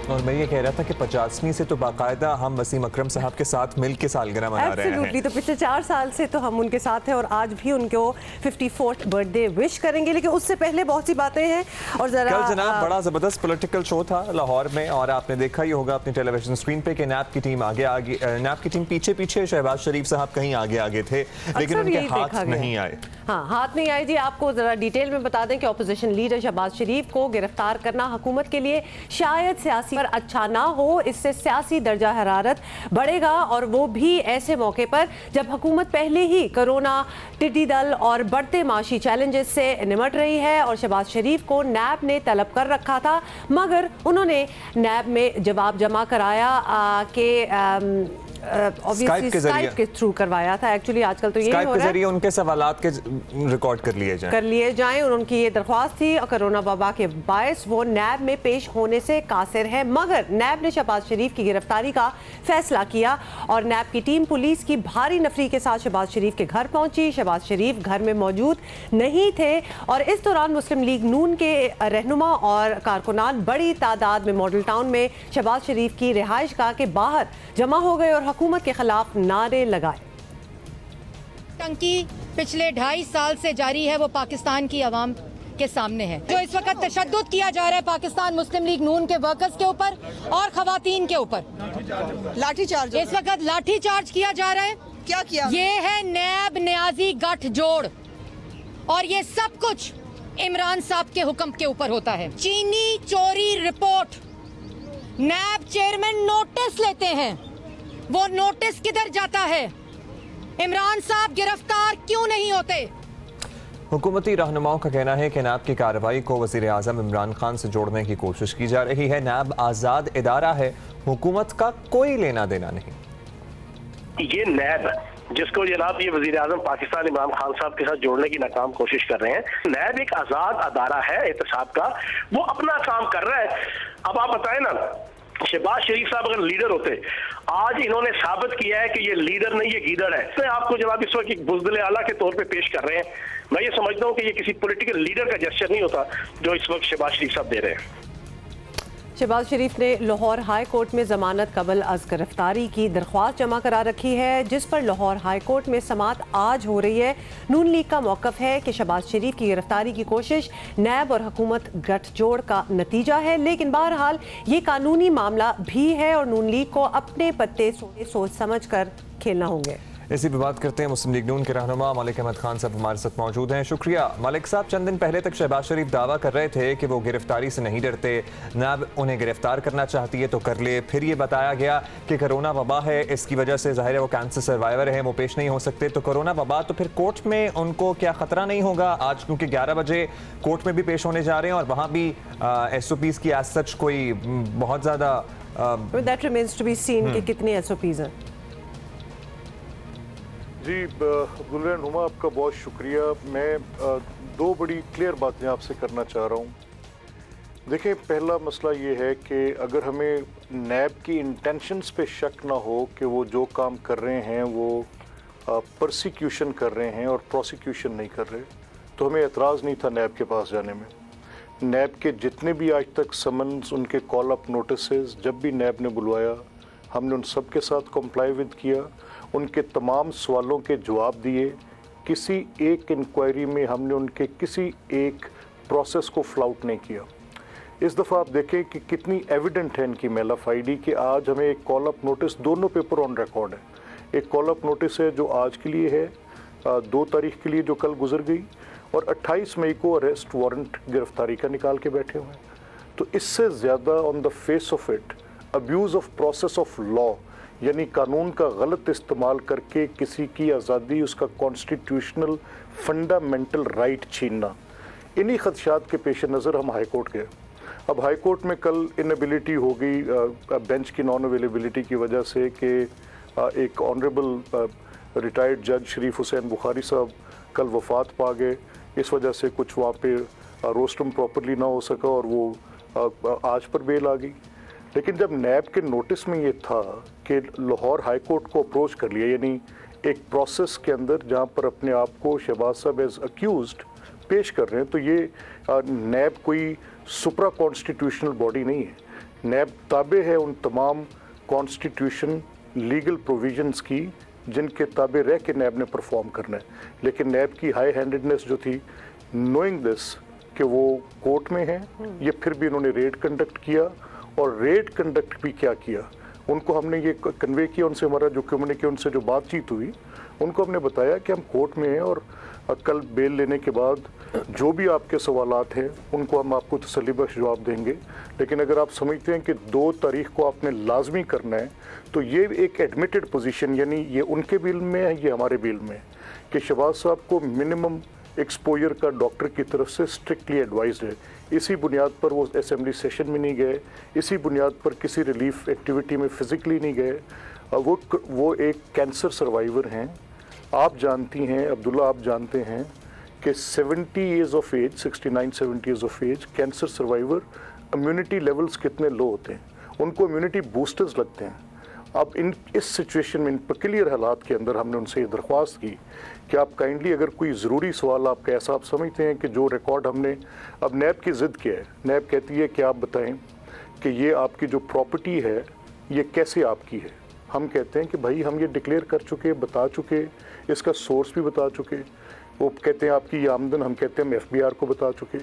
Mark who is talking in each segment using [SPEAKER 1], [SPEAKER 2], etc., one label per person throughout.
[SPEAKER 1] और मैं ये कह रहा था कि 50वीं से तो बाकायदा हम वसीम अकरम साहब के साथ मिल के सालगिरह मना रहे हैं।
[SPEAKER 2] तो पिछले 4 साल से तो हम उनके साथ हैं और आज भी उनको 54th बर्थडे विश करेंगे, लेकिन उससे पहले बहुत सी बातें हैं। और जरा
[SPEAKER 1] कल जनाब बड़ा ज़बरदस्त पॉलिटिकल शो था लाहौर में और आपने देखा ही होगा अपनी टेलीविजन स्क्रीन पे कि नैब की टीम नैब की टीम पीछे पीछे, शहबाज शरीफ साहब कहीं आगे थे, लेकिन उनके हाथ नहीं आए।
[SPEAKER 2] हाँ, हाथ नहीं आए जी। आपको जरा डिटेल में बता दें कि अपोजिशन लीडर शहबाज शरीफ को गिरफ्तार करना हुकूमत के लिए शायद सियासी पर अच्छा ना हो, इससे सियासी दर्जा हरारत बढ़ेगा और वो भी ऐसे मौके पर जब हुकूमत पहले ही कोरोना, टिड्डी दल और बढ़ते माशी चैलेंजेस से निमट रही है। और शहबाज शरीफ को नैब ने तलब कर रखा था, मगर उन्होंने नैब में जवाब जमा कराया कि
[SPEAKER 1] स्काइप
[SPEAKER 2] के थ्रू करवाया था। एक्चुअली आजकल तो ये हो रहा है,
[SPEAKER 1] जरिए उनके सवालात के रिकॉर्ड कर लिए जाएं और उनकी ये दरख्वास्त थी और कोरोना वबा के बायस वो नैब में पेश होने से कासिर है, मगर नैब ने शहबाज शरीफ की गिरफ्तारी का फैसला किया और नैब की टीम पुलिस की भारी नफरी के साथ शहबाज शरीफ के घर पहुंची। शहबाज शरीफ घर में मौजूद नहीं थे और इस दौरान मुस्लिम लीग नून के रहनुमा और कारकुनान बड़ी तादाद में मॉडल टाउन में शहबाज शरीफ की रिहाइशगाह के बाहर जमा हो गए और हुकूमत के खिलाफ नारे लगाए।
[SPEAKER 3] टंकी पिछले 2.5 साल से जारी है, वो पाकिस्तान की आवाम के सामने है। जो इस वक्त तशद्दुद किया जा रहा है पाकिस्तान मुस्लिम लीग नून के वर्कर्स के ऊपर और खवातीन के ऊपर,
[SPEAKER 4] लाठीचार्ज
[SPEAKER 3] इस वक्त लाठीचार्ज किया जा रहा है।
[SPEAKER 4] क्या किया? ये
[SPEAKER 3] है नैब न्याजी गठजोड़ और ये सब कुछ इमरान साहब के हुक्म के ऊपर होता है। चीनी चोरी रिपोर्ट, नैब चेयरमैन नोटिस लेते हैं, वो नोटिस किधर जाता है? इमरान साहब गिरफ्तार क्यों नहीं होते?
[SPEAKER 1] हुकूमती रहनुमाओं का कहना है कि नैब की कार्रवाई को वज़ीर आज़म इमरान खान से जोड़ने की कोशिश की जा रही है। नैब आज़ाद इदारा है, हुकूमत का कोई लेना देना नहीं।
[SPEAKER 5] ये नैब जिसको जनाब ये वज़ीर आज़म पाकिस्तान इमरान खान साहब के साथ जोड़ने की नाकाम कोशिश कर रहे हैं, नैब एक आज़ाद अदारा है एहतसाब का, वो अपना काम कर रहा है। अब आप बताएं ना, शहबाज शरीफ साहब अगर लीडर होते, आज इन्होंने साबित किया है कि ये लीडर नहीं, ये गीदड़ है। तो आपको जब आप इस वक्त एक बुज़दिल आला के तौर पे पेश कर रहे हैं, मैं ये समझता हूँ कि ये किसी पॉलिटिकल लीडर का जेस्चर नहीं होता जो इस वक्त शहबाज शरीफ साहब दे रहे हैं।
[SPEAKER 2] शहबाज शरीफ ने लाहौर हाई कोर्ट में जमानत कबल अज गिरफ्तारी की दरख्वास्त जमा करा रखी है, जिस पर लाहौर हाई कोर्ट में समात आज हो रही है। नून लीग का मौक़िफ़ है कि शहबाज शरीफ की गिरफ्तारी की कोशिश नैब और हुकूमत गठजोड़ का नतीजा है, लेकिन बहरहाल ये कानूनी मामला भी है और नून लीग को अपने पत्ते सोच समझ कर खेलना होंगे।
[SPEAKER 1] इसी पर बात करते हैं। मुस्लिम लीग नून के रहनुमा मलिक अहमद खान साहब हमारे साथ मौजूद हैं। शुक्रिया मलिक साहब। चंद दिन पहले तक शहबाज शरीफ दावा कर रहे थे कि वो गिरफ्तारी से नहीं डरते, नैब उन्हें गिरफ्तार करना चाहती है तो कर ले। फिर ये बताया गया कि कोरोना वबा है, इसकी वजह से जाहिर है वो कैंसर सर्वाइवर है, वो पेश नहीं हो सकते। तो कोरोना वबा तो फिर कोर्ट में उनको क्या खतरा नहीं होगा? आज क्योंकि 11 बजे कोर्ट में भी पेश होने जा रहे हैं और वहाँ भी SOPs की एज सच कोई बहुत ज़्यादा
[SPEAKER 2] that remains to be seen कि कितनी SOPs हैं।
[SPEAKER 6] जी अब्दुल नुमा, आपका बहुत शुक्रिया। मैं 2 बड़ी क्लियर बातें आपसे करना चाह रहा हूँ। देखिए, पहला मसला ये है कि अगर हमें नैब की इंटेंशंस पे शक ना हो कि वो जो काम कर रहे हैं वो परसिक्यूशन कर रहे हैं और प्रोसिक्यूशन नहीं कर रहे, तो हमें एतराज़ नहीं था नैब के पास जाने में। नैब के जितने भी आज तक समन्स, उनके कॉल अप नोटिसेस जब भी नैब ने बुलवाया, हमने उन सब के साथ कंप्लाई विद किया, उनके तमाम सवालों के जवाब दिए। किसी एक इंक्वायरी में हमने उनके किसी एक प्रोसेस को फ्लाउट नहीं किया। इस दफ़ा आप देखें कि कितनी एविडेंट है इनकी मेलफ आईडी कि आज हमें एक कॉल अप नोटिस, दोनों पेपर ऑन रिकॉर्ड है, एक कॉल अप नोटिस है जो आज के लिए है, 2 तारीख के लिए जो कल गुजर गई, और 28 मई को अरेस्ट वारंट गिरफ्तारी का निकाल के बैठे हुए हैं। तो इससे ज़्यादा on the face of it abuse of process of law, यानी कानून का गलत इस्तेमाल करके किसी की आज़ादी, उसका कॉन्स्टिट्यूशनल फंडामेंटल राइट छीनना, इन्हीं खदशात के पेश नज़र हम हाई कोर्ट गए। अब हाई कोर्ट में कल इनएबिलिटी हो गई बेंच की नॉन अवेलेबिलिटी की वजह से कि एक ऑनरेबल रिटायर्ड जज शरीफ हुसैन बुखारी साहब कल वफात पा गए। इस वजह से कुछ वहाँ पे रोस्टम प्रॉपरली ना हो सका और वो आज पर बेल आ गई। लेकिन जब नैब के नोटिस में ये था कि लाहौर हाई कोर्ट को अप्रोच कर लिया, यानी एक प्रोसेस के अंदर जहाँ पर अपने आप को शहबाज साहब एज अक्यूज्ड पेश कर रहे हैं, तो ये नैब कोई सुप्रा कॉन्स्टिट्यूशनल बॉडी नहीं है। नैब ताबे है उन तमाम कॉन्स्टिट्यूशन लीगल प्रोविजंस की जिनके ताबे रह के नैब ने परफॉर्म करना है। लेकिन नैब की हाई हैंडेडनेस जो थी, नोइंग दिस कि वो कोर्ट में है, ये फिर भी इन्होंने रेड कंडक्ट किया, और रेड कंडक्ट भी क्या किया, उनको हमने ये कन्वे किया, उनसे हमारा जो कम्युनिके, उनसे जो बातचीत हुई, उनको हमने बताया कि हम कोर्ट में हैं और कल बेल लेने के बाद जो भी आपके सवालात हैं उनको हम आपको तसल्लीबख्श जवाब देंगे। लेकिन अगर आप समझते हैं कि 2 तारीख को आपने लाजमी करना है, तो ये एक एडमिटेड पोजीशन, यानी ये उनके बिल में है, ये हमारे बिल में है, कि शहबाज साहब को मिनिमम एक्सपोजर का डॉक्टर की तरफ से स्ट्रिक्टली एडवाइज्ड है। इसी बुनियाद पर वो असेंबली सेशन में नहीं गए, इसी बुनियाद पर किसी रिलीफ एक्टिविटी में फिजिकली नहीं गए। वो एक कैंसर सर्वाइवर हैं। आप जानती हैं अब्दुल्ला, आप जानते हैं कि 70 years of age, 69-70 years of age cancer survivor, immunity levels कितने लो होते हैं, उनको इम्यूनिटी बूस्टर्स लगते हैं। अब इस सिचुएशन में, इन पेक्यूलियर हालात के अंदर हमने उनसे ये दरख्वास्त की कि आप काइंडली, अगर कोई ज़रूरी सवाल आपका ऐसा आप समझते हैं कि जो रिकॉर्ड हमने, अब नैब की ज़िद क्या है, नैब कहती है कि आप बताएं कि ये आपकी जो प्रॉपर्टी है ये कैसे आपकी है। हम कहते हैं कि भाई हम ये डिक्लेयर कर चुके, बता चुके, इसका सोर्स भी बता चुके। वो कहते हैं आपकी ये आमदन, हम कहते हैं हम FBR को बता चुके।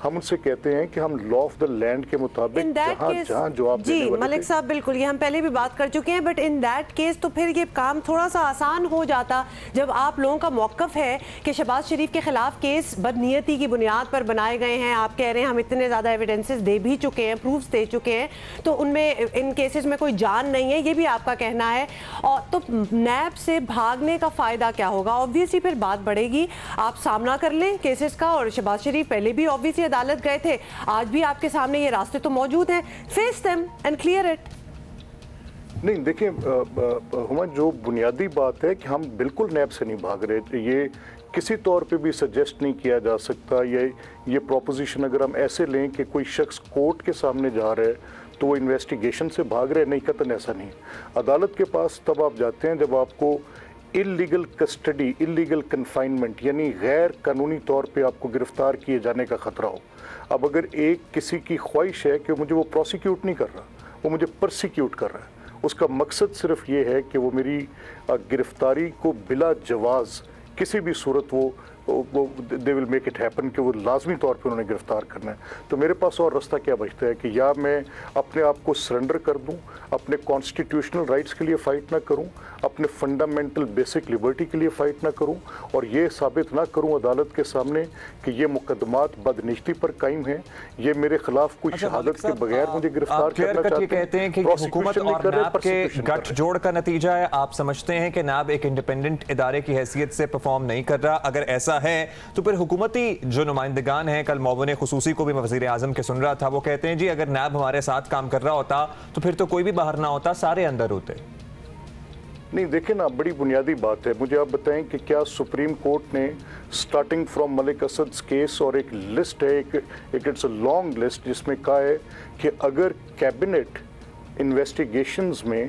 [SPEAKER 6] हम उनसे कहते हैं कि हम लॉ ऑफ द लैंड के मुताबिक जहाँ जवाब
[SPEAKER 1] जी मलिक साहब, बिल्कुल, ये हम पहले भी बात कर चुके हैं, बट इन दैट केस तो फिर ये काम थोड़ा सा आसान हो जाता जब आप लोगों का मौक़िफ़ है कि शहबाज शरीफ के खिलाफ केस बदनीयती की बुनियाद पर बनाए गए हैं। आप कह रहे हैं हम इतने ज़्यादा एविडेंसेस दे भी चुके हैं, प्रूफ्स दे चुके हैं, तो उनमें इन केसेस में कोई जान नहीं है, ये भी आपका कहना है। और तो नैब से भागने का फ़ायदा क्या होगा? ऑब्वियसली फिर बात बढ़ेगी, आप सामना कर लें केसेस का, और शहबाज शरीफ पहले भी ऑब्वियसली अदालत गए थे, आज भी आपके सामने ये रास्ते तो मौजूद हैं, face them and clear it.
[SPEAKER 6] नहीं, देखिए हुमा, जो बुनियादी बात है कि हम बिल्कुल नैब से नहीं भाग रहे, ये किसी तौर पे भी सजेस्ट नहीं किया जा सकता। ये प्रोपोजिशन अगर हम ऐसे लें कि कोई शख्स कोर्ट के सामने जा रहा है तो वो इन्वेस्टिगेशन से भाग रहे, नहीं, कतन ऐसा नहीं। अदालत के पास तब आप जाते हैं जब आपको इलीगल कस्टडी, इलीगल कन्फाइनमेंट, यानी गैर कानूनी तौर पे आपको गिरफ्तार किए जाने का ख़तरा हो। अब अगर एक किसी की ख्वाहिश है कि मुझे वो प्रोसिक्यूट नहीं कर रहा, वो मुझे परसिक्यूट कर रहा है, उसका मकसद सिर्फ ये है कि वो मेरी गिरफ्तारी को बिला जवाज़ किसी भी सूरत वो they will make it happen कि वो लाजमी तौर पे उन्होंने गिरफ्तार करना है, तो मेरे पास और रास्ता क्या बचता है कि या मैं अपने आप को सरेंडर कर दूं, अपने कॉन्स्टिट्यूशनल राइट्स के लिए फ़ाइट ना करूं, अपने फंडामेंटल बेसिक लिबर्टी के लिए फ़ाइट ना करूं, और ये साबित ना करूं अदालत के सामने कि ये मुकदमात बदनिश्ती पर कायम हैं, ये मेरे खिलाफ कोई शहादत के बगैर मुझे गिरफ्तार करना चाहते हैं।
[SPEAKER 2] कि हुकूमत और नैब के गठजोड़ का नतीजा है। आप समझते हैं कि नैब एक इंडिपेंडेंट इदारे की हैसियत से परफॉर्म नहीं कर रहा? अगर ऐसा है तो फिर हुकूमती जो नुमाइंदगान हैं, कल मौबून खुसूसी को भी मैं वज़ीर आज़म के सुन रहा था, वो कहते हैं जी अगर नैब हमारे साथ काम कर रहा होता तो फिर तो कोई भी बाहर ना होता, सारे अंदर होते।
[SPEAKER 6] नहीं, देखें ना, बड़ी बुनियादी बात है। मुझे आप बताएं कि क्या सुप्रीम कोर्ट ने starting from Malik Asad case, और एक लिस्ट है, एक इट्स अ लॉन्ग लिस्ट जिसमें कहा है कि अगर कैबिनेट इन्वेस्टिगेशंस में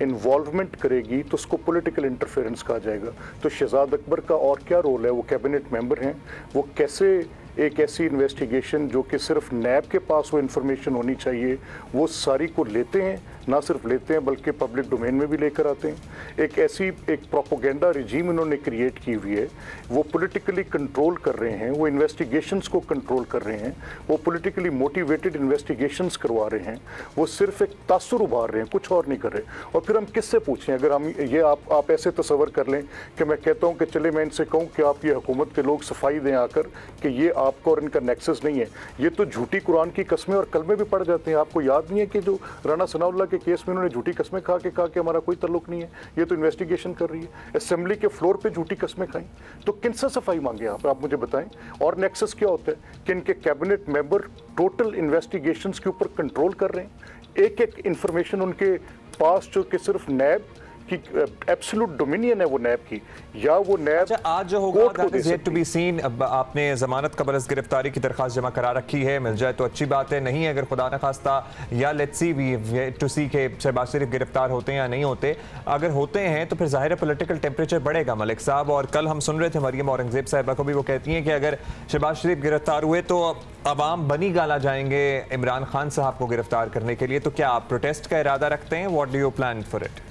[SPEAKER 6] इन्वॉल्वमेंट करेगी तो उसको पॉलिटिकल इंटरफेरेंस कहा जाएगा। तो शहजाद अकबर का और क्या रोल है? वो कैबिनेट मेंबर हैं, वो कैसे एक ऐसी इन्वेस्टिगेशन जो कि सिर्फ नैब के पास वो इन्फॉर्मेशन होनी चाहिए, वो सारी को लेते हैं, ना सिर्फ लेते हैं बल्कि पब्लिक डोमेन में भी लेकर आते हैं। एक ऐसी एक प्रोपोगेंडा रिजीम इन्होंने क्रिएट की हुई है, वो पॉलिटिकली कंट्रोल कर रहे हैं, वो इन्वेस्टिगेशंस को कंट्रोल कर रहे हैं, वो पॉलिटिकली मोटिवेटेड इन्वेस्टिगेशंस करवा रहे हैं, वो सिर्फ एक तासुर उभार रहे हैं, कुछ और नहीं कर रहे। और फिर हम किससे पूछें? अगर हम ये आप ऐसे तस्वर कर लें कि मैं कहता हूँ कि चले मैं इनसे कहूँ कि आप ये हुकूमत के लोग सफाई दें आकर कि ये आपका और इनका नेक्सस नहीं है, ये तो झूठी कुरान की कस्में और कलमे भी पढ़ जाते हैं। आपको याद नहीं है कि जो राना सनाउल्लाह के केस में उन्होंने झूठी कस्में कहा कि हमारा कोई ताल्लुक नहीं है, ये तो इन्वेस्टिगेशन कर रही है, असेंबली के फ्लोर पे झूठी कस्में खाई, तो किनसे सफाई मांगे आप मुझे बताएं। और नेक्सस क्या होता है कि इनके कैबिनेट मेंबर टोटल इन्वेस्टिगेशंस के ऊपर कंट्रोल कर रहे हैं, एक एक इंफॉर्मेशन उनके पास जो कि सिर्फ नैब की एब्सोल्यूट डोमिनियन है वो नैब की, या वो नैब
[SPEAKER 4] अच्छा, आज जो होगा that is yet to be seen. आपने जमानत का बरस गिरफ्तारी की दरखास्त जमा करा रखी है, मिल जाए तो अच्छी बात है, नहीं अगर खुदा न खास्ता या लेट्स सी वी टू सी के शहबाज शरीफ गिरफ्तार होते हैं या नहीं होते, अगर होते हैं तो फिर जाहिर है पॉलिटिकल टेम्परेचर बढ़ेगा मलिक साहब। और कल हम सुन रहे थे मरियम औरंगजेब साहिबा को भी, वो कहती हैं कि अगर शहबाज शरीफ गिरफ्तार हुए तो अवाम बनी गाला जाएंगे इमरान खान साहब को गिरफ्तार करने के लिए, तो क्या आप प्रोटेस्ट का इरादा रखते हैं? What do you plan for it?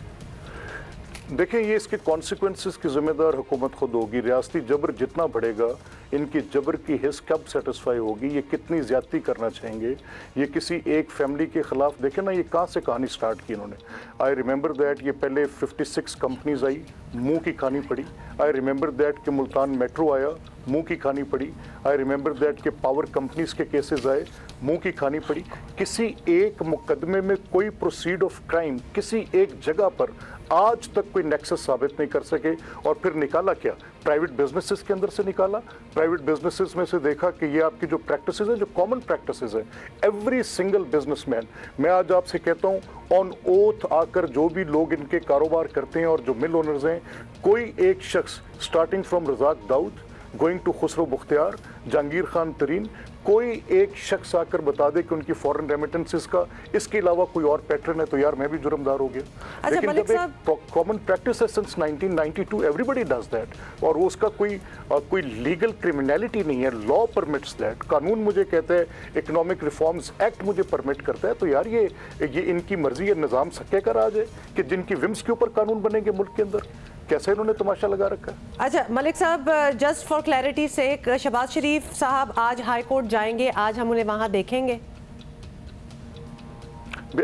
[SPEAKER 6] देखें, ये इसके कॉन्सिक्वेंसेस की जिम्मेदार हुकूमत खुद होगी। रियासती जबर जितना बढ़ेगा, इनकी जबर की हिस्स कब सेटिस्फाई होगी, ये कितनी ज्यादती करना चाहेंगे, ये किसी एक फैमिली के खिलाफ। देखें ना, ये कहाँ से कहानी स्टार्ट की इन्होंने। आई रिमेंबर दैट ये पहले 56 कंपनीज आई, मुंह की खानी पड़ी। आई रिमेंबर दैट कि मुल्तान मेट्रो आया, मुंह की खानी पड़ी। आई रिमेंबर दैट के पावर कंपनीज के केसेस आए, मुंह की खानी पड़ी। किसी एक मुकदमे में कोई प्रोसीड ऑफ क्राइम किसी एक जगह पर आज तक कोई नेक्सस साबित नहीं कर सके। और फिर निकाला क्या? प्राइवेट बिजनेसेस के अंदर से निकाला। प्राइवेट बिजनेसेस में से देखा कि ये आपकी जो प्रैक्टिसेस हैं, जो कॉमन प्रैक्टिसेस हैं, एवरी सिंगल बिजनेसमैन, मैं आज आपसे कहता हूँ ऑन ओथ आकर जो भी लोग इनके कारोबार करते हैं और जो मिल ओनर्स हैं, कोई एक शख्स starting from Razak Dawood going to Khusro Mukhtiar, Jahangir Khan Tareen, कोई एक शख्स आकर बता दे कि उनकी फॉरेन रेमिटेंसेस का इसके अलावा कोई और पैटर्न है तो यार मैं भी जुर्मदार हो गया।
[SPEAKER 1] अच्छा,
[SPEAKER 6] लेकिन जब एक कॉमन प्रैक्टिस है सिंस 1992, एवरीबडी डज दैट, और वो उसका कोई लीगल क्रिमिनलिटी नहीं है। लॉ परमिट्स दैट, कानून मुझे कहता है, इकोनॉमिक रिफॉर्म्स एक्ट मुझे परमिट करता है। तो यार ये इनकी मर्जी है, निज़ाम सक्के का राज है कि जिनकी विम्स के ऊपर कानून बनेंगे मुल्क के अंदर। कैसे इन्होंने तमाशा लगा रखा है।
[SPEAKER 1] अच्छा मलिक साहब, जस्ट फॉर क्लैरिटी से, शहबाज शरीफ साहब आज हाई कोर्ट जाएंगे, आज हम उन्हें वहां देखेंगे?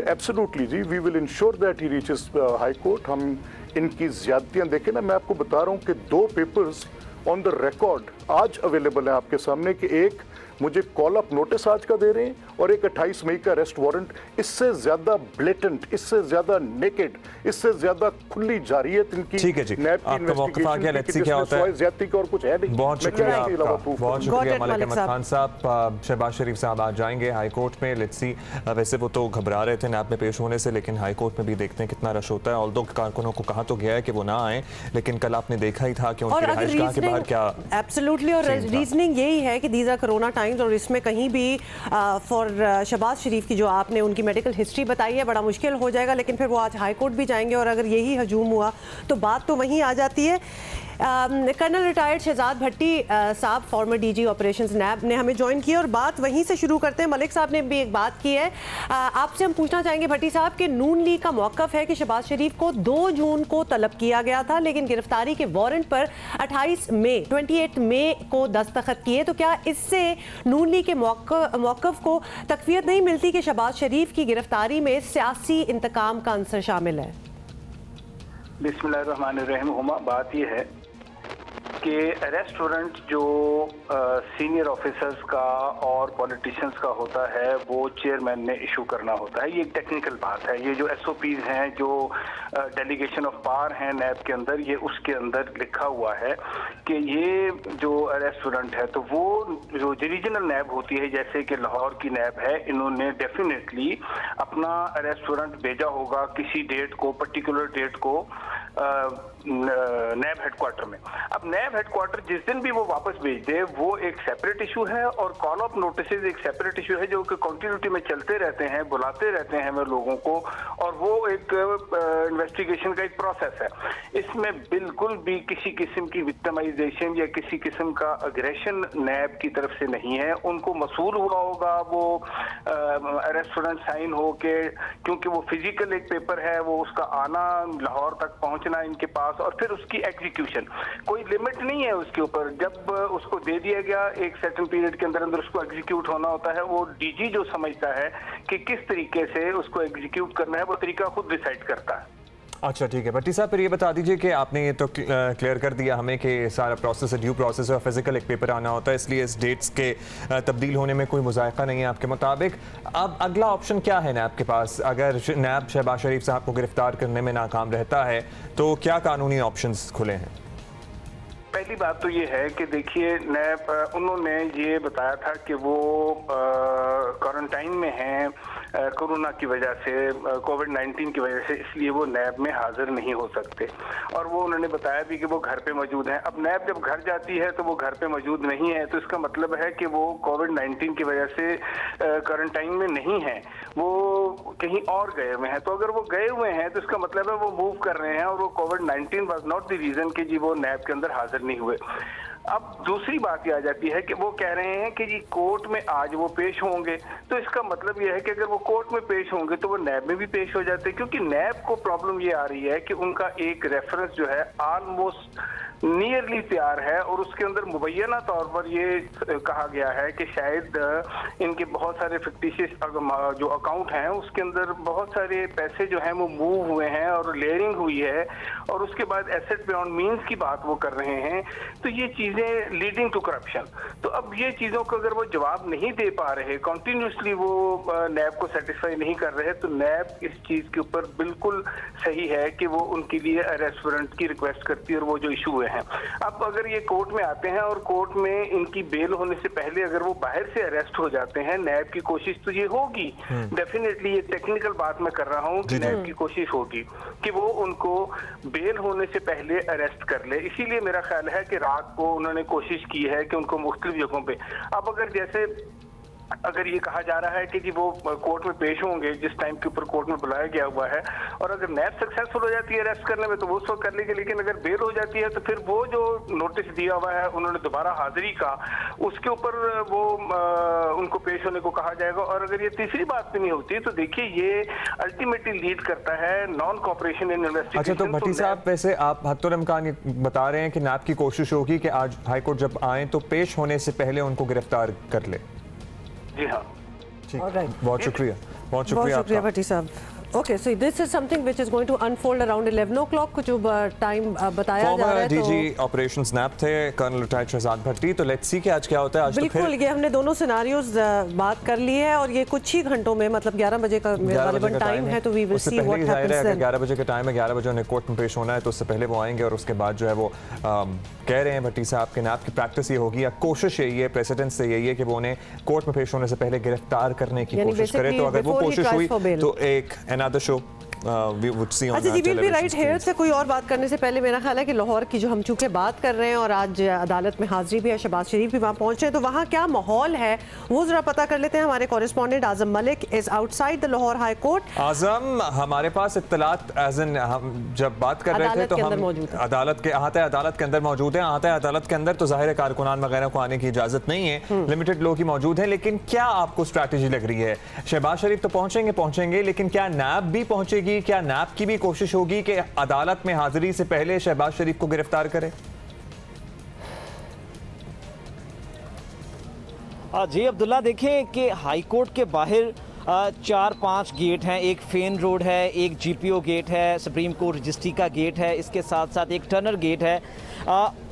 [SPEAKER 6] एब्सोल्युटली जी, we will ensure that he reaches high court. हम इनकी ज्यादतियां देखें ना, मैं आपको बता रहा हूं कि 2 पेपर्स ऑन द रिकॉर्ड आज अवेलेबल है आपके सामने कि एक मुझे कॉल अप नोटिस आज का दे रहे हैं और एक 28 मई का अरेस्ट वारंट। इससे ज्यादा ब्लेटेंट, इससे ज्यादा नेकेड, इससे ज्यादा खुली जारियत इनकी।
[SPEAKER 4] ठीक है जी, आपका मौक़िफ़ आ गया, लेट्स सी क्या होता है।
[SPEAKER 6] ज्यादती का और कुछ है नहीं।
[SPEAKER 4] बहुत शुक्रिया आपका, बहुत शुक्रिया मलिक अहमद खान साहब। शहबाज शरीफ साहब आज जाएंगे हाई कोर्ट में, लेट्स सी। वैसे वो तो घबरा रहे थे नैब में पेश होने से, लेकिन हाई कोर्ट में भी देखते हैं कितना रश होता है। ऑल्दो कारकुनों को कहा तो गया है कि वो ना आए, लेकिन कल आपने देखा ही था कि उनकी रिहाइशगाह के बाहर क्या
[SPEAKER 1] एब्सोल्युटली, और रीजनिंग यही है कि दीज आर कोरोना टाइम्स, और इसमें कहीं भी फॉर शहबाज शरीफ की जो आपने उनकी मेडिकल हिस्ट्री बताई है बड़ा मुश्किल हो जाएगा। लेकिन फिर वो आज हाई कोर्ट भी जाएंगे और अगर यही हजूम हुआ तो बात तो वहीं आ जाती है। कर्नल रिटायर्ड शहजाद भट्टी साहब, फॉर्मर डीजी ऑपरेशंस नैब, ने हमें ज्वाइन किया और बात वहीं से शुरू करते हैं। मलिक साहब ने भी एक बात की है, आपसे हम पूछना चाहेंगे भट्टी साहब कि नून लीग का मौक़िफ़ है कि शहबाज शरीफ को 2 जून को तलब किया गया था, लेकिन गिरफ्तारी के वारंट पर 28 मई को दस्तखत किए। तो क्या इससे नून लीग के मौक़िफ़ को तक़वियत नहीं मिलती कि शहबाज शरीफ की गिरफ्तारी में सियासी इंतकाम का अंसर शामिल है?
[SPEAKER 5] बिस्मिल्लाहिर्रहमानिर्रहीम। हुमा, बात यह है कि अरेस्ट वारंट जो सीनियर ऑफिसर्स का और पॉलिटिशियंस का होता है वो चेयरमैन ने इशू करना होता है। ये एक टेक्निकल बात है। ये जो SOPs हैं, जो डेलीगेशन ऑफ पावर हैं नैब के अंदर, ये उसके अंदर लिखा हुआ है कि ये जो अरेस्ट वारंट है तो वो जो रीजनल नैब होती है, जैसे कि लाहौर की नैब है, इन्होंने डेफिनेटली अपना अरेस्ट वारंट भेजा होगा किसी डेट को, पर्टिकुलर डेट को नैब हेडक्वार्टर में। अब नैब हेडक्वार्टर जिस दिन भी वो वापस भेज दे वो एक सेपरेट इशू है, और कॉल ऑफ नोटिस एक सेपरेट इशू है जो कि कंटिन्यूटी में चलते रहते हैं, बुलाते रहते हैं हमें लोगों को, और वो एक इन्वेस्टिगेशन का एक प्रोसेस है। इसमें बिल्कुल भी किसी किस्म की विक्टिमाइजेशन या किसी किस्म का अग्रेशन नैब की तरफ से नहीं है। उनको मसूल हुआ होगा वो अरेस्ट वारंट साइन हो के, क्योंकि वो फिजिकल एक पेपर है, वो उसका आना, लाहौर तक पहुंचना इनके पास, और फिर उसकी एग्जीक्यूशन, कोई लिमिट नहीं है उसके ऊपर। जब उसको दे दिया गया एक सर्टेन पीरियड के अंदर उसको एग्जीक्यूट होना होता है। वो डीजी जो समझता है कि किस तरीके से उसको एग्जीक्यूट करना है वो तरीका खुद डिसाइड करता है।
[SPEAKER 4] अच्छा ठीक है भट्टी साहब, फिर ये बता दीजिए कि आपने ये तो क्लियर कर दिया हमें कि सारा प्रोसेस ड्यू प्रोसेस है, फिजिकल एक पेपर आना होता है, इसलिए इस डेट्स के तब्दील होने में कोई मुज़ायक़ा नहीं है आपके मुताबिक। अब अगला ऑप्शन क्या है नैब के पास? अगर नैब शहबाज शरीफ साहब को गिरफ्तार करने में नाकाम रहता है तो क्या कानूनी ऑप्शंस खुले हैं?
[SPEAKER 5] पहली बात तो ये है कि देखिए, नैब उन्होंने ये बताया था कि वो क्वारंटाइन में हैं
[SPEAKER 7] कोरोना की वजह से, कोविड-19 की वजह से, इसलिए वो नैब में हाजिर नहीं हो सकते। और वो उन्होंने बताया भी कि वो घर पे मौजूद हैं। अब नैब जब घर जाती है तो वो घर पे मौजूद नहीं है, तो इसका मतलब है कि वो कोविड-19 की वजह से क्वारंटाइन में नहीं है, वो कहीं और गए हुए हैं। तो अगर वो गए हुए हैं तो इसका मतलब है वो मूव कर रहे हैं, और वो कोविड-19 वाज नॉट द रीजन कि जी वो नैब के अंदर हाजिर नहीं हुए। अब दूसरी बात ये आ जाती है कि वो कह रहे हैं कि जी कोर्ट में आज वो पेश होंगे, तो इसका मतलब ये है कि अगर वो कोर्ट में पेश होंगे तो वो नैब में भी पेश हो जाते हैं, क्योंकि नैब को प्रॉब्लम ये आ रही है कि उनका एक रेफरेंस जो है ऑलमोस्ट नियरली तैयार है, और उसके अंदर मुबैना तौर पर ये कहा गया है कि शायद इनके बहुत सारे फिक्टिशियस जो अकाउंट हैं उसके अंदर बहुत सारे पैसे जो हैं वो मूव हुए हैं और लेयरिंग हुई है, और उसके बाद एसेट बियॉन्ड मींस की बात वो कर रहे हैं। तो ये चीज़ें लीडिंग टू करप्शन। तो अब ये चीज़ों को अगर वो जवाब नहीं दे पा रहे, कंटिन्यूसली वो नैब को सेटिस्फाई नहीं कर रहे, तो नैब इस चीज़ के ऊपर बिल्कुल सही है कि वो उनके लिए अरेस्ट वारंट की रिक्वेस्ट करती है, और वो जो इशू हुए हैं। अब अगर ये कोर्ट में आते हैं और कोर्ट में इनकी बेल होने से पहले अगर वो बाहर से अरेस्ट हो जाते हैं, नैब की कोशिश तो ये होगी डेफिनेटली, ये टेक्निकल बात मैं कर रहा हूँ कि नैब की कोशिश होगी कि वो उनको बेल होने से पहले अरेस्ट कर ले। इसीलिए मेरा ख्याल है कि रात को उन्होंने कोशिश की है कि उनको मुख्तलिफ जगहों पे, अब अगर जैसे अगर ये कहा जा रहा है कि जी वो कोर्ट में पेश होंगे जिस टाइम के ऊपर कोर्ट में बुलाया गया हुआ है, और अगर नैब सक्सेसफुल हो जाती है अरेस्ट करने में तो वो उस वक्त कर लेंगे, लेकिन अगर बेल हो जाती है तो फिर वो जो नोटिस दिया हुआ है उन्होंने दोबारा हाजिरी का, उसके ऊपर वो उनको पेश होने को कहा जाएगा। और अगर ये तीसरी बात भी नहीं होती तो देखिए ये अल्टीमेटली लीड करता है नॉन कॉपरेशन इन इन्वेस्टिगेशन।
[SPEAKER 4] अच्छा, तो भट्टी साहब, वैसे आप हत्तुल इम्कान बता रहे हैं कि नैब की कोशिश होगी कि आज हाईकोर्ट जब आए तो पेश होने से पहले उनको गिरफ्तार कर ले।
[SPEAKER 7] जी हाँ,
[SPEAKER 4] बहुत शुक्रिया, बहुत शुक्रिया
[SPEAKER 1] भट्टी साहब। Okay, so this is something which is going to unfold around 11 o'clock, कुछ टाइम बताया जा रहा है।
[SPEAKER 4] डीजी ऑपरेशंस नैब थे कर्नल रिटायर्ड शहजाद भट्टी। तो लेट्स सी कि आज क्या होता है। आज
[SPEAKER 1] बिल्कुल, तो ये हमने दोनों सिनारियोज बात कर ली है, और ये कुछ ही घंटों में, मतलब 11 बजे का गालिबन टाइम है, तो we will see what happens then.
[SPEAKER 4] 11 बजे का टाइम है, 11 बजे उन्हें कोर्ट में पेश होना है, तो उससे पहले वो आएंगे, और उसके बाद जो है वो कह रहे हैं भट्टी साहब के नैब की प्रैक्टिस ये होगी, या कोशिश यही है, प्रेसिडेंट से यही है कि वो उन्हें कोर्ट में पेश होने से पहले गिरफ्तार करने की कोशिश करे। तो अगर वो कोशिश हुई तो एक अनदर शो
[SPEAKER 1] अच्छा जी, विल बी राइट हियर। से कोई और बात करने से पहले मेरा ख्याल है कि लाहौर की जो हम चूंकि बात कर रहे हैं, और आज अदालत में हाजिरी भी है, शहबाज शरीफ भी वहाँ पहुंचे हैं, तो वहाँ क्या माहौल है वो जरा पता कर लेते हैं। हमारे correspondent Azam Malik is outside the Lahore high court.
[SPEAKER 4] Azam, हमारे पास इत्तलात हम जब बात कर रहे थे तो हम अदालत के अंदर मौजूद है। अदालत के अंदर तो जाहिर कारकुनान वगैरह को आने की इजाजत नहीं है, लिमिटेड लोग ही मौजूद हैं। लेकिन क्या आपको स्ट्रैटेजी लग रही है? शहबाज शरीफ तो पहुंचेंगे, लेकिन क्या नैब भी पहुंचेगी? क्या नैब की भी कोशिश होगी कि अदालत में हाजिरी से पहले शहबाज शरीफ को गिरफ्तार करे?
[SPEAKER 8] जी अब्दुल्ला, देखें कि हाई कोर्ट के बाहर 4-5 गेट हैं। एक फेन रोड है, एक जीपीओ गेट है, सुप्रीम कोर्ट रजिस्ट्री का गेट है, इसके साथ साथ एक टनर गेट है।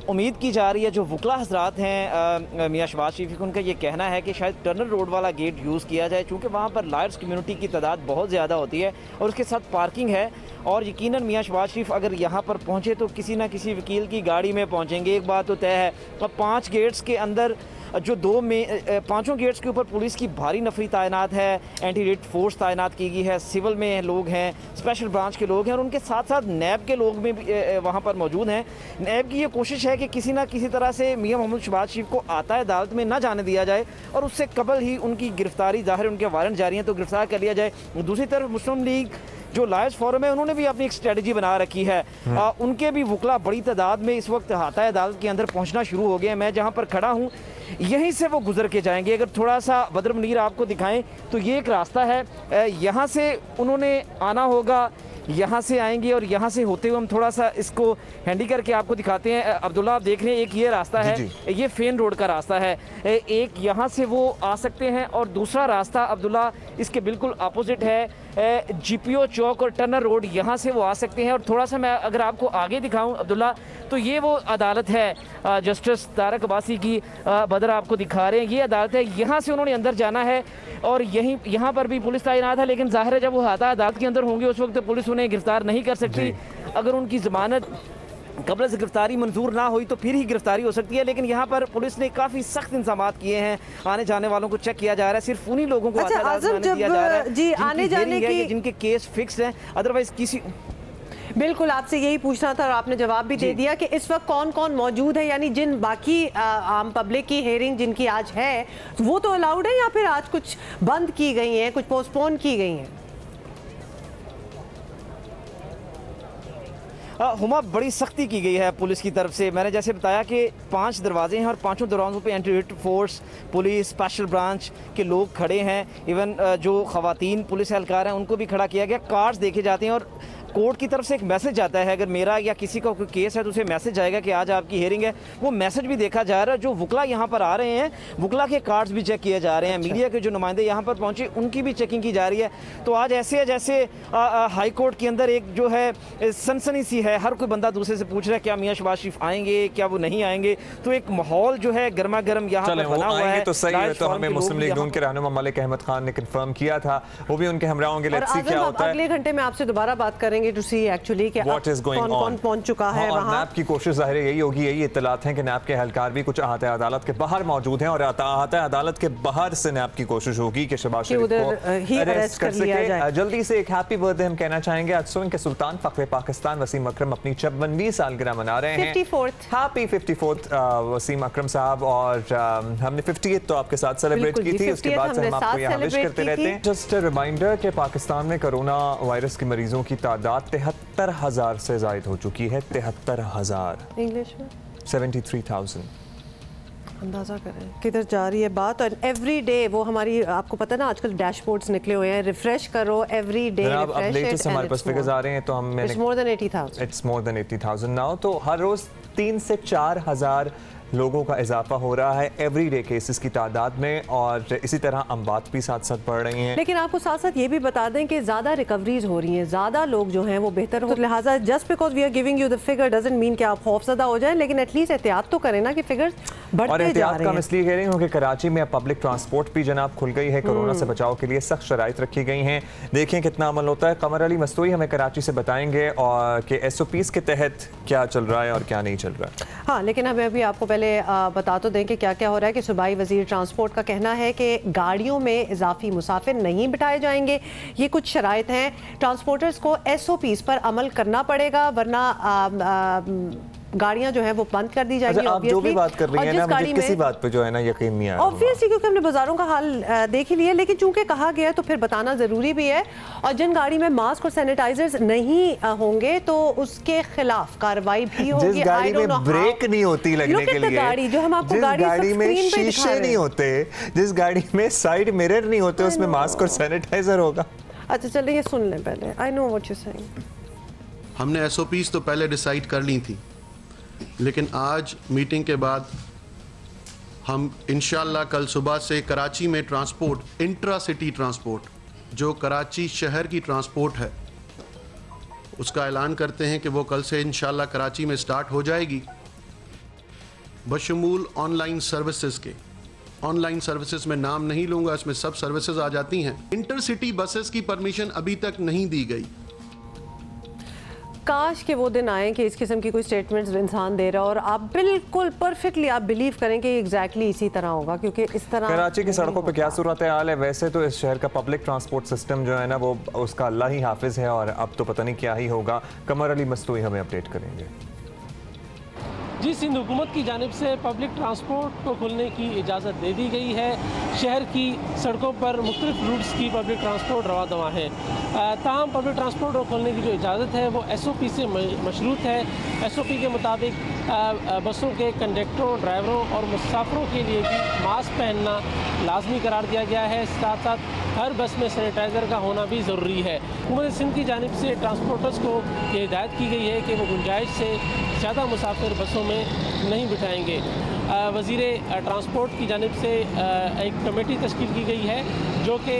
[SPEAKER 8] उम्मीद की जा रही है, जो वकला हजरात हैं मियाँ शहबाज शरीफ, उनका ये कहना है कि शायद टनर रोड वाला गेट यूज़ किया जाए, चूँकि वहाँ पर लायर्स कम्युनिटी की तादाद बहुत ज़्यादा होती है, और उसके साथ पार्किंग है। और यकीनन मियाँ शहबाज शरीफ अगर यहाँ पर पहुँचे तो किसी न किसी वकील की गाड़ी में पहुँचेंगे, एक बात तो तय है। अब 5 गेट्स के अंदर जो 2 में 5 गेट्स के ऊपर पुलिस की भारी नफरी तैनात है, एंटी रेड फोर्स तैनात की गई है, सिविल में लोग हैं, स्पेशल ब्रांच के लोग हैं, और उनके साथ साथ नैब के लोग भी वहाँ पर मौजूद हैं। नैब की ये कोशिश है कि किसी ना किसी तरह से मियाँ मोहम्मद शहबाज शरीफ को आताए अदालत में न जाने दिया जाए, और उससे कबल ही उनकी गिरफ्तारी, जाहिर उनके वारंट जारी हैं तो गिरफ्तार कर लिया जाए। दूसरी तरफ मुस्लिम लीग जो लायर्स फोरम है, उन्होंने भी अपनी एक स्ट्रेटजी बना रखी है। उनके भी वकला बड़ी तादाद में इस वक्त हाता अदालत के अंदर पहुंचना शुरू हो गए हैं। मैं जहां पर खड़ा हूं यहीं से वो गुजर के जाएंगे। अगर थोड़ा सा बदर मुनीर आपको दिखाएं तो ये एक रास्ता है, यहाँ से उन्होंने आना होगा, यहाँ से आएंगे, और यहाँ से होते हुए हम थोड़ा सा इसको हैंडी करके आपको दिखाते हैं। अब्दुल्ला, आप देख रहे हैं एक ये रास्ता है, ये फेन रोड का रास्ता है, एक यहाँ से वो आ सकते हैं, और दूसरा रास्ता अब्दुल्ला इसके बिल्कुल अपोजिट है, जीपीओ चौक और टनर रोड, यहाँ से वो आ सकते हैं। और थोड़ा सा मैं अगर आपको आगे दिखाऊं अब्दुल्ला, तो ये वो अदालत है जस्टिस तारक अब्बासी की, बदर आपको दिखा रहे हैं, ये अदालत है। यहाँ से उन्होंने अंदर जाना है, और यहाँ पर भी पुलिस तैनात है, लेकिन जाहिर है जब वो हाता अदालत के अंदर होंगे उस वक्त पुलिस उन्हें गिरफ्तार नहीं कर सकती। अगर उनकी जमानत कब्ल से गिरफ्तारी मंजूर ना हुई तो फिर ही गिरफ्तारी हो सकती है। लेकिन यहाँ पर पुलिस ने काफ़ी सख्त इंतजाम किए हैं, आने जाने वालों को चेक किया जा रहा है, सिर्फ उन्हीं लोगों को
[SPEAKER 1] दिया जा रहा है जी आने जाने की
[SPEAKER 8] जिनके केस फिक्स हैं, अदरवाइज किसी।
[SPEAKER 1] बिल्कुल, आपसे यही पूछना था और आपने जवाब भी दे दिया कि इस वक्त कौन कौन मौजूद है, यानी जिन बाकी आम पब्लिक की हेयरिंग जिनकी आज है वो तो अलाउड है या फिर आज कुछ बंद की गई हैं, कुछ पोस्टपोन की गई हैं?
[SPEAKER 8] हुमा, बड़ी सख्ती की गई है पुलिस की तरफ से। मैंने जैसे बताया कि 5 दरवाजे हैं और 5 दरवाज़ों पे anti terrorist force, police, special branch के लोग खड़े हैं। इवन जो ख़वातीन पुलिस एहलकार हैं उनको भी खड़ा किया गया। कार्ड्स देखे जाते हैं और कोर्ट की तरफ से एक मैसेज आता है, अगर मेरा या किसी का कोई केस है तो उसे मैसेज आएगा कि आज आपकी हियरिंग है। वो मैसेज भी देखा जा रहा है। जो वकला यहाँ पर आ रहे हैं, वकला के कार्ड्स भी चेक किए जा रहे हैं। मीडिया के जो नुमाइंदे यहाँ पर पहुँचे उनकी भी चेकिंग की जा रही है। तो आज ऐसे जैसे हाई कोर्ट के अंदर एक जो है सनसनी सी है, हर कोई बंदा दूसरे से पूछ रहा है क्या मियाँ शहबाज शरीफ आएंगे, क्या वो नहीं आएंगे। तो एक माहौल जो है गर्मा गर्म यहाँ पर बना हुआ है।
[SPEAKER 4] तो सही है, तो हमें मुस्लिम लीग नून के रहनुमा मलिक अहमद खान ने कंफर्म किया था, वो भी उनके हमरा होंगे। लेट्स सी क्या होता है।
[SPEAKER 1] अगले घंटे में आपसे दोबारा बात करेंगे to see actually
[SPEAKER 4] What is going on?
[SPEAKER 1] कौन पहुंच चुका है वहां।
[SPEAKER 4] नैब की कोशिश जाहिर यही होगी, यही इत्तलात हैं कि नैब के एहलकार भी कुछ अहाते अदालत के बाहर मौजूद हैं और अहाते अदालत के बाहर से नैब की कोशिश होगी कि शहबाज शरीफ को अरेस्ट कर सके। जल्दी से एक हैप्पी बर्थडे हम कहना चाहेंगे। आज सुन के सुल्तान फख्रे पाकिस्तान वसीम अकरम अपनी 56वीं सालगिरह मना रहे हैं। 54th 54th वसीम अकरम साहब। और हमने 50th तो आपके साथ सेलिब्रेट की थी, उसके बाद से हम आपको यहाँ विश करते रहते हैं। जस्ट अ रिमाइंडर कि पाकिस्तान में कोरोना वायरस के मरीजों की तादाद 73,000 से जायद हो चुकी है। 73,000
[SPEAKER 1] इंग्लिश में
[SPEAKER 4] 73,000।
[SPEAKER 1] अंदाजा करें किधर जा रही है बात। और एवरी डे वो हमारी, आपको पता है ना आजकल डैशबोर्ड्स निकले हुए हैं, रिफ्रेश करो एवरी डे।
[SPEAKER 4] अब लेटेस्ट हमारे पास फिगर्स आ रहे हैं तो हम
[SPEAKER 1] it's more than 80,000।
[SPEAKER 4] It's more than 80,000 now. तो हर रोज 3 से 4,000 लोगों का इजाफा हो रहा है एवरीडे केसेस की तादाद में, और इसी तरह अमवात भी साथ साथ बढ़ रही हैं।
[SPEAKER 1] लेकिन आपको साथ साथ ये भी बता दें कि ज़्यादा रिकवरीज हो रही हैं, ज़्यादा लोग जो हैं वो बेहतर हो। लिहाजा just because we are giving you the figure doesn't mean कि आप खौफजदा हो जाएं, लेकिन एटलीस्ट एहतियात तो करें ना कि फिगर बढ़ते जा रहे हैं।
[SPEAKER 4] मैं इसलिए कह रही हूँ कि कराची में पब्लिक ट्रांसपोर्ट भी जनाब खुल गई है। कोरोना से बचाव के लिए सख्त शराइत रखी गई हैं। देखें कितना अमल होता है। कमर अली मस्तूरी हमें कराची से बताएंगे और कि SOPs के तहत क्या चल रहा है और क्या नहीं चल रहा है।
[SPEAKER 1] हाँ, लेकिन हमें अभी आपको पहले बता तो दें कि क्या क्या हो रहा है कि सूबाई वजीर ट्रांसपोर्ट का कहना है कि गाड़ियों में इजाफी मुसाफिर नहीं बिठाए जाएंगे। ये कुछ शराइत हैं। ट्रांसपोर्टर्स को SOPs पर अमल करना पड़ेगा, वरना गाड़ियां जो है वो बंद कर दी जाएगी।
[SPEAKER 4] आप जो भी बात कर रही हैं ना, मुझे किसी बात पे जो है ना यकीन नहीं आ रहा।
[SPEAKER 1] ऑब्वियसली क्योंकि हमने बाजारों का हाल देख ही लिया, लेकिन चूंकि कहा गया तो फिर बताना जरूरी भी है। और जिन गाड़ी में मास्क और सैनिटाइजर्स नहीं होंगे तो उसके खिलाफ कार्रवाई भी होगी।
[SPEAKER 4] जिस गाड़ी में ब्रेक नहीं होती लगने के लिए,
[SPEAKER 1] गाड़ी जो हम आपको
[SPEAKER 4] गाड़ी में शीशे नहीं होते, जिस गाड़ी में साइड मिरर नहीं होते, उसमें मास्क और सैनिटाइजर होगा।
[SPEAKER 1] अच्छा चलिए ये सुन लें पहले। I know what you saying.
[SPEAKER 9] हमने SOPs तो पहले डिसाइड कर ली थी, लेकिन आज मीटिंग के बाद हम इंशाल्लाह कल सुबह से कराची में ट्रांसपोर्ट, इंट्रा सिटी ट्रांसपोर्ट, जो कराची शहर की ट्रांसपोर्ट है, उसका ऐलान करते हैं कि वो कल से इंशाल्लाह कराची में स्टार्ट हो जाएगी, बशमूल ऑनलाइन सर्विसेज के। ऑनलाइन सर्विसेज में नाम नहीं लूँगा, इसमें सब सर्विसेज आ जाती हैं। इंटरसिटी बसेस की परमिशन अभी तक नहीं दी गई।
[SPEAKER 1] काश के वो दिन आए कि इस किस्म की कोई स्टेटमेंट्स इंसान दे रहा हो और आप बिल्कुल परफेक्टली आप बिलीव करें कि एग्जैक्टली इसी तरह होगा, क्योंकि इस तरह
[SPEAKER 4] कराची की सड़कों पे क्या सूरत हाल है। वैसे तो इस शहर का पब्लिक ट्रांसपोर्ट सिस्टम जो है ना वो उसका अल्लाह ही हाफिज है, और अब तो पता नहीं क्या ही होगा। कमर अली मस्तूरी हमें अपडेट करेंगे।
[SPEAKER 10] जी, सिंध हुकूमत की जानिब से पब्लिक ट्रांसपोर्ट को खुलने की इजाज़त दे दी गई है। शहर की सड़कों पर मुख्तलिफ रूट्स की पब्लिक ट्रांसपोर्ट रवा दवा है। ताहम पब्लिक ट्रांसपोर्ट को खोलने की जो इजाज़त है वो SOP से मशरूत है। SOP के मुताबिक बसों के कंडक्टरों, ड्राइवरों और मुसाफिरों के लिए भी मास्क पहनना लाजमी करार दिया गया है। साथ साथ हर बस में सैनिटाइज़र का होना भी ज़रूरी है। हुकूमत सिंध की जानिब से ट्रांसपोर्टर्स को ये हिदायत की गई है कि वो गुंजाइश से ज़्यादा मुसाफिर बसों में नहीं बिठाएंगे। वज़ीर ट्रांसपोर्ट की जानिब से एक कमेटी तश्कील की गई है जो कि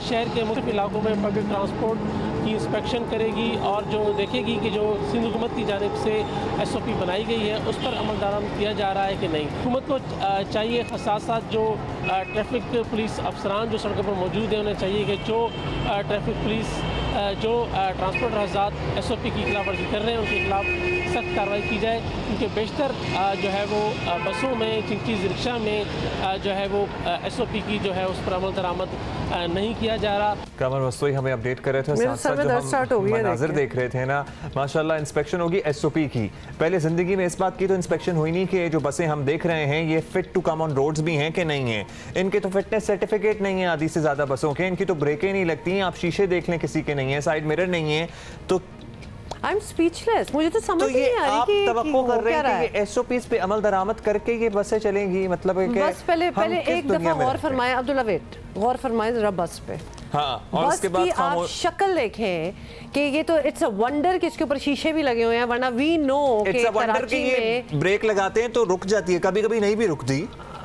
[SPEAKER 10] शहर के मुख्तलिफ इलाकों में पब्लिक ट्रांसपोर्ट की इंस्पेक्शन करेगी और जो देखेगी कि जो सिंध हुकूमत की जानिब से SOP बनाई गई है उस पर अमल दरामद किया जा रहा है कि नहीं। हुकूमत को चाहिए साथ साथ जो ट्रैफिक पुलिस अफसरान जो सड़कों पर मौजूद है उन्हें चाहिए कि जो ट्रैफिक पुलिस जो ट्रांसपोर्टर हज़रात SOP की खिलाफ वर्जी कर रहे हैं उनके खिलाफ सख्त कार्रवाई की जाए, क्योंकि बेशतर जो है वो बसों में, चिंकीज़ रिक्शा में जो है वो SOP की जो है उस पर अमल दरामद नहीं किया जा रहा।
[SPEAKER 4] कामर वस्तोई हमें अपडेट कर रहे थे, साथ-साथ जो हम मनाज़िर देख रहे थे ना, माशाल्लाह इंस्पेक्शन होगी SOP की। पहले ज़िंदगी में इस बात की तो इंस्पेक्शन हुई नहीं कि जो बसें हम देख रहे हैं ये fit to come on roads भी हैं कि नहीं है। इनके तो फिटनेस सर्टिफिकेट नहीं है आधी से ज़्यादा बसों के, इनकी तो ब्रेकें नहीं लगती हैं, आप शीशे देख लें किसी के नहीं है, साइड मिरर नहीं है। तो
[SPEAKER 1] आई एम स्पीचलेस, मुझे तो समझ नहीं आ रही कि
[SPEAKER 4] तवक्को कर रहे हैं कि ये SOPs पे अमल दरामद करके ये बसें चलेंगी, मतलब
[SPEAKER 1] बस पहले एक दफा गौर फरमाए अब्दुल्ला, वेट गौर फरमाए जरा बस पे।
[SPEAKER 4] हाँ, और उसके बाद
[SPEAKER 1] आप शक्ल देखें कि ये तो इट्स अ वंडर कि इसके ऊपर शीशे भी लगे हुए हैं, वरना वी नो कि कराची में
[SPEAKER 4] ब्रेक लगाते हैं तो रुक जाती है, कभी कभी नहीं भी रुकती।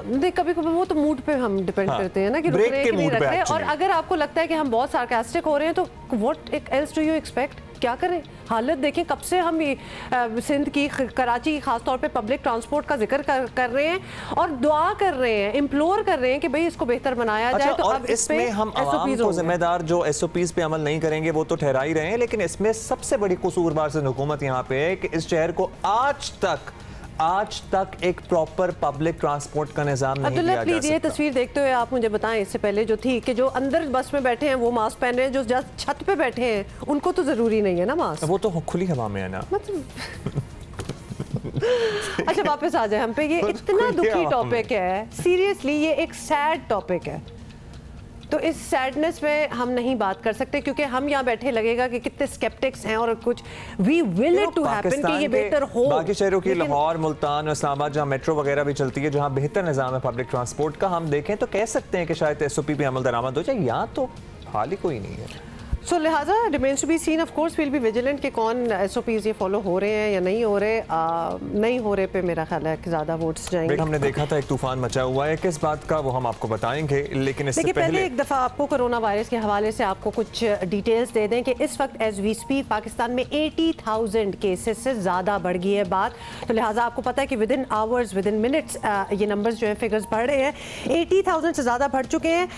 [SPEAKER 1] कभी कभी वो तो मूड पे हम डिपेंड करते हैं ना कि रुक रहे हैं कि नहीं रख रहे हैं। और अगर आपको लगता है कि हम बहुत सार्कास्टिक हो रहे हैं तो what else do you expect, क्या करें? हालत देखें, कब से हम सिंध की, कराची की खास तौर पे पब्लिक ट्रांसपोर्ट का जिक्र कर रहे हैं और दुआ कर रहे हैं, इम्प्लोर कर रहे हैं कि भाई इसको बेहतर बनाया जाए। तो
[SPEAKER 4] अब इसमें हम आवाम को जिम्मेदार जो SOPs पे अमल नहीं करेंगे वो तो ठहरा ही रहे हैं, लेकिन इसमें सबसे बड़ी कसूरवार से हुकूमत यहाँ पे है कि इस शहर को आज तक एक प्रॉपर पब्लिक ट्रांसपोर्ट का निजाम नहीं दिया जा सकता।
[SPEAKER 1] ये तस्वीर देखते हुए आप मुझे बताएं, इससे पहले जो थी कि जो अंदर बस में बैठे हैं वो मास्क पहन रहे हैं, जो छत पे बैठे हैं उनको तो जरूरी नहीं है ना मास्क,
[SPEAKER 4] वो तो खुली हवा में है ना।
[SPEAKER 1] अच्छा वापस आ जाए हम पे, ये इतना दुखी टॉपिक है, सीरियसली ये एक सैड टॉपिक है। तो इस सैडनेस में हम नहीं बात कर सकते क्योंकि हम यहाँ बैठे लगेगा कि कितने स्केप्टिक्स हैं और कुछ we will it to happen कि ये बेहतर हो।
[SPEAKER 4] बाकी शहरों की लाहौर, मुल्तान, इस्लामाबाद जहाँ मेट्रो वगैरह भी चलती है, जहाँ बेहतर निजाम है पब्लिक ट्रांसपोर्ट का, हम देखें तो कह सकते हैं कि शायद SOP पे अमल दरामद हो जाए, यहाँ तो हाल ही कोई नहीं है।
[SPEAKER 1] सो लिहाजा remains to be seen, of course will be vigilant कि कौन SOPs ये फॉलो हो रहे हैं या नहीं हो रहे। नहीं हो रहे पे मेरा ख्याल है कि ज़्यादा वोट्स जाएंगे।
[SPEAKER 4] हमने देखा था एक तूफान मचा हुआ है, किस बात का वो हम आपको बताएंगे, लेकिन इससे पहले
[SPEAKER 1] एक दफ़ा आपको कोरोना वायरस के हवाले से आपको कुछ डिटेल्स दे दें कि इस वक्त एज वी स्पीक पाकिस्तान में 80,000 केसेस से ज़्यादा बढ़ गई है बात। तो लिहाजा आपको पता है कि with in hours, with in minutes ये नंबर्स जो है फिगर्स बढ़ रहे हैं। 80,000 से ज़्यादा बढ़ चुके हैं।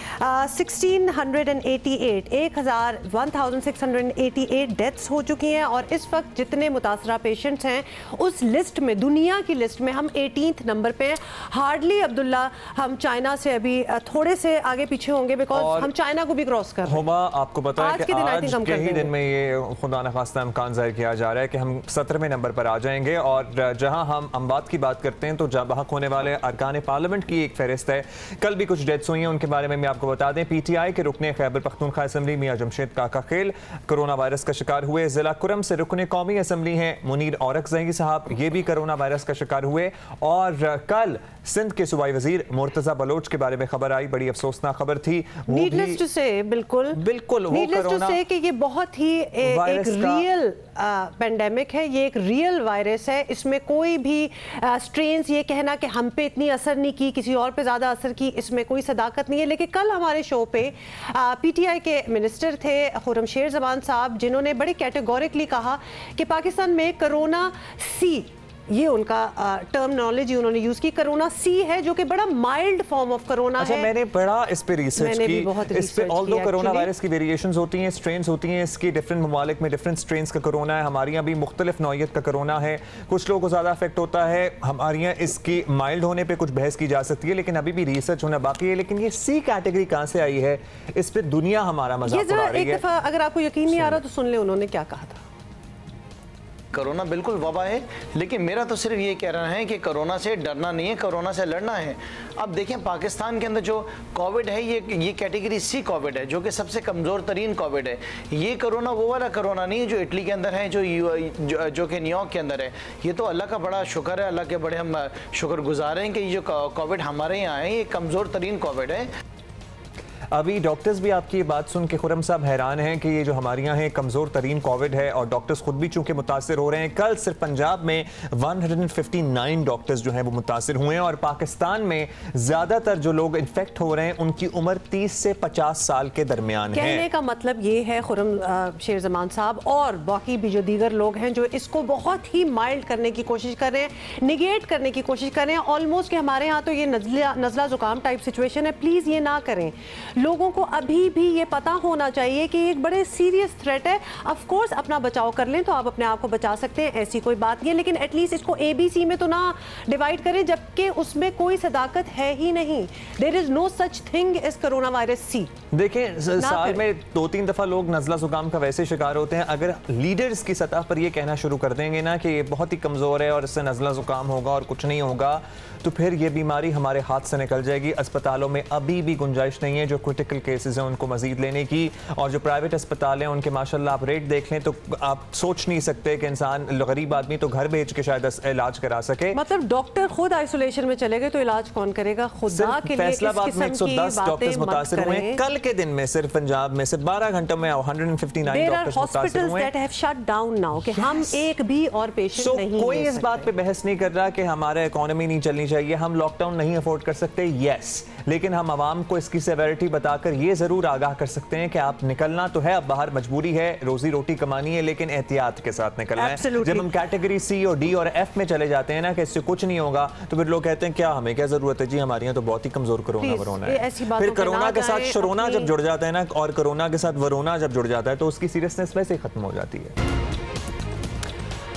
[SPEAKER 1] 1688 डेथ्स हो चुकी हैं और इस वक्त जितने मुतासरा पेशेंट्स हैं उस लिस्ट में, दुनिया की लिस्ट में हम 18th नंबर पे हैं। हार्डली अब्दुल्ला हम चाइना से अभी थोड़े से आगे पीछे होंगे बिकॉज हम चाइना को भी क्रॉस कर रहे हैं।
[SPEAKER 4] आपको पता है कि आज के ही दिन में ये खुदा न खास्ता इम्कान जाहिर किया जा रहा है कि हम 17वें नंबर पर आ जाएंगे और जहां हम अमवात की बात करते हैं तो जब बहक होने वाले अरकान पार्लियामेंट की एक फहरिस्त है। कल भी कुछ डेथ्स हुई हैं, उनके बारे में आपको बता दें। PTI के रुकने खैबर पख्तूनख्वा असम्बली मियां जमशेद काका खेल कोरोना वायरस का शिकार हुए। जिला कुरम से रुकने कौमी असम्बली हैं मुनीर औरकज़ई साहब, ये भी कोरोना वायरस का शिकार हुए। और कल सिंध के सूबाई वजीर मुर्तजा बलोच के बारे में खबर आई, बड़ी अफसोसनाक खबर थी।
[SPEAKER 1] नीडलेस टू से, बिल्कुल नीडलेस टू से कि ये बहुत ही एक रियल पेंडेमिक है, ये एक रियल वायरस है। इसमें कोई भी स्ट्रेन्स ये कहना कि हम पे इतनी असर नहीं की, किसी और पे ज़्यादा असर की, इसमें कोई सदाकत नहीं है। लेकिन कल हमारे शो पे PTI के मिनिस्टर थे खुर्रमशेर ज़मान साहब, जिन्होंने बड़ी कैटेगोरिकली कहा कि पाकिस्तान में कोरोना C, ये उनका टर्मिनोलॉजी उन्होंने यूज की, कोरोना C है जो कि बड़ा माइल्ड फॉर्म ऑफ कोरोना है।
[SPEAKER 4] मैंने बड़ा इस पे रिसर्च की, इस पे ऑल्दो कोरोना वायरस की वेरिएशंस होती हैं, स्ट्रेन्स होती हैं, इसकी डिफरेंट ममालिक में डिफरेंट स्ट्रेन्स का कोरोना है। हमारे यहाँ भी मुख्तलिफ नौइयत का कोरोना है, कुछ लोगों को ज़्यादा इफेक्ट होता है, हमारे यहाँ इसकी माइल्ड होने पर कुछ बहस की जा सकती है, लेकिन अभी भी रिसर्च होना बाकी है। लेकिन ये C कैटेगरी कहाँ से आई है, इस पर दुनिया हमारा मजाक उड़ा रही है।
[SPEAKER 1] एक दफ़ा अगर आपको यकीन नहीं आ रहा तो सुन ले उन्होंने क्या कहा था।
[SPEAKER 11] कोरोना बिल्कुल वबा है, लेकिन मेरा तो सिर्फ ये कहना है कि कोरोना से डरना नहीं है, कोरोना से लड़ना है। अब देखें पाकिस्तान के अंदर जो कोविड है ये कैटेगरी C कोविड है, जो कि सबसे कमज़ोर तरीन कोविड है। ये कोरोना वो वाला कोरोना नहीं है जो इटली के अंदर है, जो कि न्यूयॉर्क के अंदर है। ये तो अल्लाह का बड़ा शुक्र है, अल्लाह के बड़े हम शुक्रगुजार हैं कि ये जो कोविड हमारे यहाँ है ये कमज़ोर तरीन कोविड है।
[SPEAKER 4] अभी डॉक्टर्स भी आपकी बात सुन के खुरम साहब हैरान हैं कि ये जो हमारे यहाँ है कमज़ोर तरीन कोविड है और डॉक्टर्स खुद भी चूंकि मुतासर हो रहे हैं। कल सिर्फ पंजाब में 159 डॉक्टर्स जो हैं वो मुतासर हुए हैं और पाकिस्तान में ज़्यादातर जो लोग इन्फेक्ट हो रहे हैं उनकी उम्र 30 से 50 साल के दरमियान है।
[SPEAKER 1] कहने का मतलब ये है खुरम शेर ज़मान साहब और बाकी भी जो दीगर लोग हैं जो इसको बहुत ही माइल्ड करने की कोशिश कर रहे हैं, निगेट करने की कोशिश कर रहे हैं ऑलमोस्ट कि हमारे यहाँ तो ये नज़ला ज़ुकाम टाइप सिचुएशन है, प्लीज़ ये ना करें। लोगों को अभी भी ये पता होना चाहिए कि एक बड़े सीरियस थ्रेट है। ऑफ कोर्स अपना बचाव कर लें तो आप अपने आप को बचा सकते हैं, ऐसी कोई बात नहीं है, लेकिन एटलीस्ट इसको ABC में तो ना डिवाइड करें, जबकि उसमें कोई सदाकत है ही नहीं। There is no such thing as corona virus see.
[SPEAKER 4] देखें, साल में 2-3 दफा लोग नज़ला जुकाम का वैसे शिकार होते हैं। अगर लीडर्स की सतह पर ये कहना शुरू कर देंगे ना कि ये बहुत ही कमज़ोर है और इससे नज़ला जुकाम होगा और कुछ नहीं होगा, तो फिर ये बीमारी हमारे हाथ से निकल जाएगी। अस्पतालों में अभी भी गुंजाइश नहीं है जो क्रिटिकल केसेस हैं उनको मजीद लेने की, और जो प्राइवेट अस्पताल हैं उनके माशाल्लाह आप रेट देख लें तो आप सोच नहीं सकते कि इंसान, गरीब आदमी तो घर भेज के शायद इलाज करा सके।
[SPEAKER 1] मतलब डॉक्टर खुद आइसोलेशन में चले गए तो इलाज कौन करेगा? खुदा के लिए
[SPEAKER 4] फैसलाबाद में 110 डॉक्टर्स मुतासिर हुए हैं। कल के दिन में सिर्फ पंजाब में सिर्फ 12 घंटों में 159 डॉक्टर्स मुतासिर हुए हैं।
[SPEAKER 1] हम एक भी और पेशेंट नहीं,
[SPEAKER 4] कोई इस बात पे बहस नहीं कर रहा कि हमारा इकोनॉमी नहीं चलनी चाहिए, हम लॉकडाउन नहीं अफोर्ड कर सकते, यस, लेकिन हम आवाम को इसकी सेवेरिटी बताकर ये जरूर आगाह कर सकते हैं कि आप निकलना तो है, अब बाहर मजबूरी है, रोजी रोटी कमानी है, लेकिन एहतियात के साथ निकलना है। जब हम कैटेगरी C और D और F में चले जाते हैं ना कि इससे कुछ नहीं होगा, तो फिर लोग कहते हैं क्या हमें क्या जरूरत है जी, हमारे यहाँ तो बहुत ही कमजोर कोरोना वरोना है। फिर कोरोना के साथ शरोना जब जुड़ जाता है ना, और कोरोना के साथ वरोना जब जुड़ जाता है तो उसकी सीरियसनेस वैसे ही खत्म हो जाती है।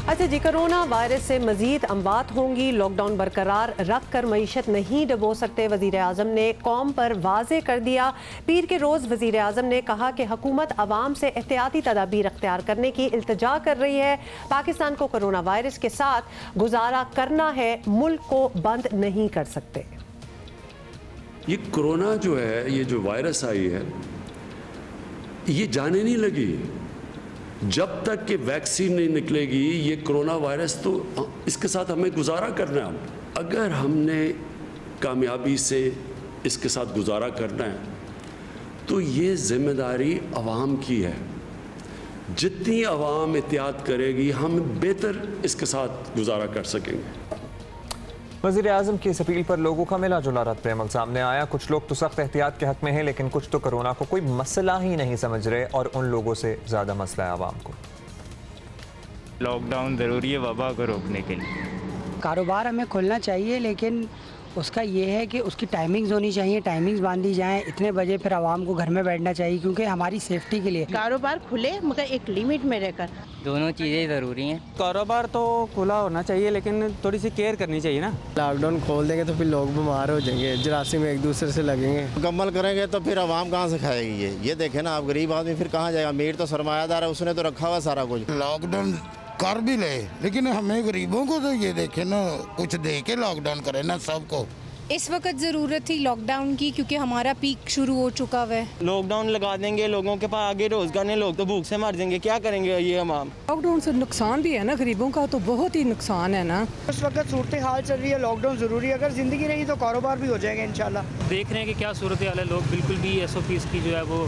[SPEAKER 1] अच्छा जी, कोरोना वायरस से मजीद अमवात होंगी, लॉकडाउन बरकरार रख कर मईशत नहीं डबो सकते, वजीर आज़म ने कौम पर वाजे कर दिया। पीर के रोज़ वजीर आज़म ने कहा कि हुकूमत अवाम से एहतियाती तदाबीर अख्तियार करने की इल्तिजा कर रही है। पाकिस्तान को कोरोना वायरस के साथ गुजारा करना है, मुल्क को बंद नहीं कर सकते।
[SPEAKER 12] ये कोरोना जो है, ये जो वायरस आई है, ये जाने नहीं लगी। जब तक कि वैक्सीन नहीं निकलेगी ये कोरोना वायरस, तो इसके साथ हमें गुजारा करना है। अगर हमने कामयाबी से इसके साथ गुजारा करना है तो ये जिम्मेदारी आवाम की है। जितनी आवाम एहतियात करेगी हम बेहतर इसके साथ गुजारा कर सकेंगे।
[SPEAKER 4] वज़ीर आज़म की इस अपील पर लोगों का मिला जुला रद्द-ए-अमल सामने आया। कुछ लोग तो सख्त एहतियात के हक में हैं, लेकिन कुछ तो कोरोना को कोई मसला ही नहीं समझ रहे, और उन लोगों से ज़्यादा मसला है आवाम को।
[SPEAKER 13] लॉकडाउन ज़रूरी है वबा को रोकने के लिए।
[SPEAKER 14] कारोबार हमें खोलना चाहिए, लेकिन उसका ये है कि उसकी टाइमिंग्स होनी चाहिए, टाइमिंग्स बांधी जाएं, इतने बजे फिर आवाम को घर में बैठना चाहिए, क्योंकि हमारी सेफ्टी के लिए।
[SPEAKER 15] कारोबार खुले मगर एक लिमिट में रहकर,
[SPEAKER 16] दोनों चीज़ें ज़रूरी हैं।
[SPEAKER 17] कारोबार तो खुला होना चाहिए, लेकिन थोड़ी सी केयर करनी चाहिए ना।
[SPEAKER 18] लॉकडाउन खोल देंगे तो फिर लोग बीमार हो जाएंगे, जरासीम एक दूसरे से लगेंगे।
[SPEAKER 19] मुकम्मल करेंगे तो फिर आवाम कहाँ से खाएगी? ये देखें ना आप, गरीब आदमी फिर कहाँ जाएगा? अमीर तो सरमायादार है, उसने तो रखा हुआ सारा कुछ।
[SPEAKER 20] लॉकडाउन कर भी ले, लेकिन हमें गरीबों को तो ये देखे ना, कुछ दे के लॉकडाउन करे ना सबको।
[SPEAKER 21] इस वक्त ज़रूरत थी लॉकडाउन की, क्योंकि हमारा पीक शुरू हो चुका है।
[SPEAKER 18] लॉकडाउन लगा देंगे, लोगों के पास आगे रोजगार नहीं, लोग तो भूख से मर जाएंगे, क्या करेंगे ये हम?
[SPEAKER 22] लॉकडाउन से नुकसान भी है ना, गरीबों का तो बहुत ही नुकसान है ना।
[SPEAKER 23] इस वक्त सूरत हाल चल रही है, लॉकडाउन ज़रूरी है, अगर ज़िंदगी रही तो कारोबार भी हो जाएगा इंशाल्लाह।
[SPEAKER 24] देख रहे हैं कि क्या सूरत हाल है, लोग बिल्कुल भी SOPs की जो है वो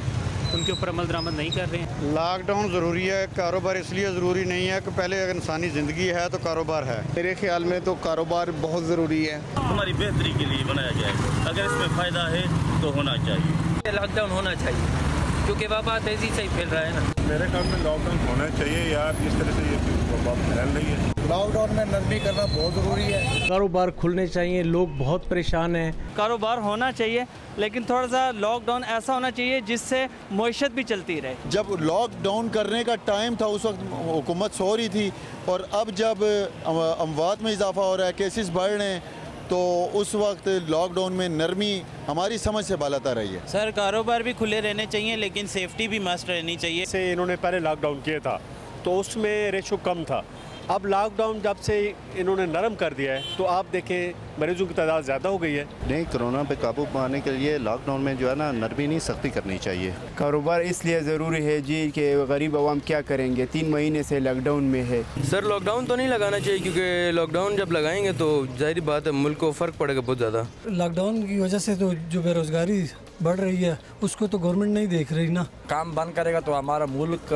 [SPEAKER 24] उनके ऊपर अमल दरामद नहीं कर रहे हैं।
[SPEAKER 25] लॉकडाउन ज़रूरी है, कारोबार इसलिए ज़रूरी नहीं है कि पहले अगर इंसानी ज़िंदगी है तो कारोबार है।
[SPEAKER 26] मेरे ख्याल में तो कारोबार बहुत ज़रूरी है,
[SPEAKER 27] हमारी बेहतरी के लिए बनाया जाए, अगर इसमें फ़ायदा है तो होना चाहिए।
[SPEAKER 28] लॉकडाउन होना चाहिए क्योंकि वबा तेज़ी से फैल रहा है ना।
[SPEAKER 29] मेरे ख्याल में लॉकडाउन होना चाहिए यार, जिस तरह से ये वबा फैल रही है।
[SPEAKER 30] लॉकडाउन में नरमी करना बहुत ज़रूरी है।
[SPEAKER 31] कारोबार खुलने चाहिए, लोग बहुत परेशान हैं।
[SPEAKER 8] कारोबार होना चाहिए, लेकिन थोड़ा सा लॉकडाउन ऐसा होना चाहिए जिससे मईशत भी चलती रहे।
[SPEAKER 32] जब लॉकडाउन करने का टाइम था उस वक्त हुकूमत सो रही थी, और अब जब अमवात में इजाफा हो रहा है, केसेस बढ़ रहे हैं, तो उस वक्त लॉकडाउन में नरमी हमारी समझ से बालता रही है।
[SPEAKER 33] सर कारोबार भी खुले रहने चाहिए, लेकिन सेफ्टी भी मस्ट रहनी चाहिए।
[SPEAKER 34] से इन्होंने पहले लॉकडाउन किया था तो उसमें रेशो कम था, अब लॉकडाउन जब से इन्होंने नरम कर दिया है तो आप देखें मरीजों की तादाद ज़्यादा हो गई है।
[SPEAKER 35] नहीं, कोरोना पे काबू पाने के लिए लॉकडाउन में जो है ना, नरमी नहीं सख्ती करनी चाहिए।
[SPEAKER 30] कारोबार इसलिए ज़रूरी है जी कि गरीब आवाम क्या करेंगे, 3 महीने से लॉकडाउन में है।
[SPEAKER 36] सर लॉकडाउन तो नहीं लगाना चाहिए, क्योंकि लॉकडाउन जब लगाएंगे तो जाहिर बात है मुल्क को फ़र्क पड़ेगा बहुत ज़्यादा।
[SPEAKER 37] लॉकडाउन की वजह से तो जो बेरोज़गारी बढ़ रही है उसको तो गवर्नमेंट नहीं देख रही ना।
[SPEAKER 38] काम बंद करेगा तो हमारा मुल्क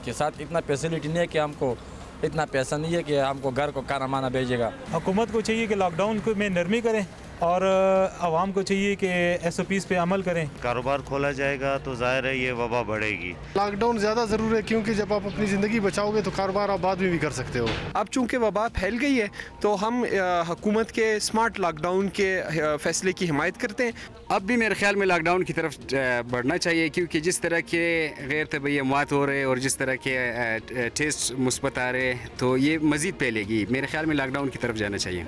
[SPEAKER 38] के साथ इतना फैसिलिटी नहीं है कि हमको इतना पैसा नहीं है कि हमको घर को खाना माना भेजेगा।
[SPEAKER 39] हुकूमत को चाहिए कि लॉकडाउन को में नरमी करें,
[SPEAKER 29] और आवाम को चाहिए कि SOPs पे अमल करें।
[SPEAKER 35] कारोबार खोला जाएगा तो जाहिर है ये वबा बढ़ेगी।
[SPEAKER 37] लॉकडाउन ज़्यादा ज़रूरी है क्योंकि जब आप अपनी ज़िंदगी बचाओगे तो कारोबार आप बाद में भी कर सकते हो।
[SPEAKER 1] अब चूंकि वबा फैल गई है तो हम हुकूमत के स्मार्ट लॉकडाउन के फैसले की हिमायत करते हैं।
[SPEAKER 2] अब भी मेरे ख्याल में लॉकडाउन की तरफ बढ़ना चाहिए क्योंकि जिस तरह के गैर तबीयत अमवात हो रहे और जिस तरह के टेस्ट मुस्बत आ रहे तो ये मज़ीद फैलेगी। मेरे ख्याल में लॉकडाउन की तरफ जाना चाहिए।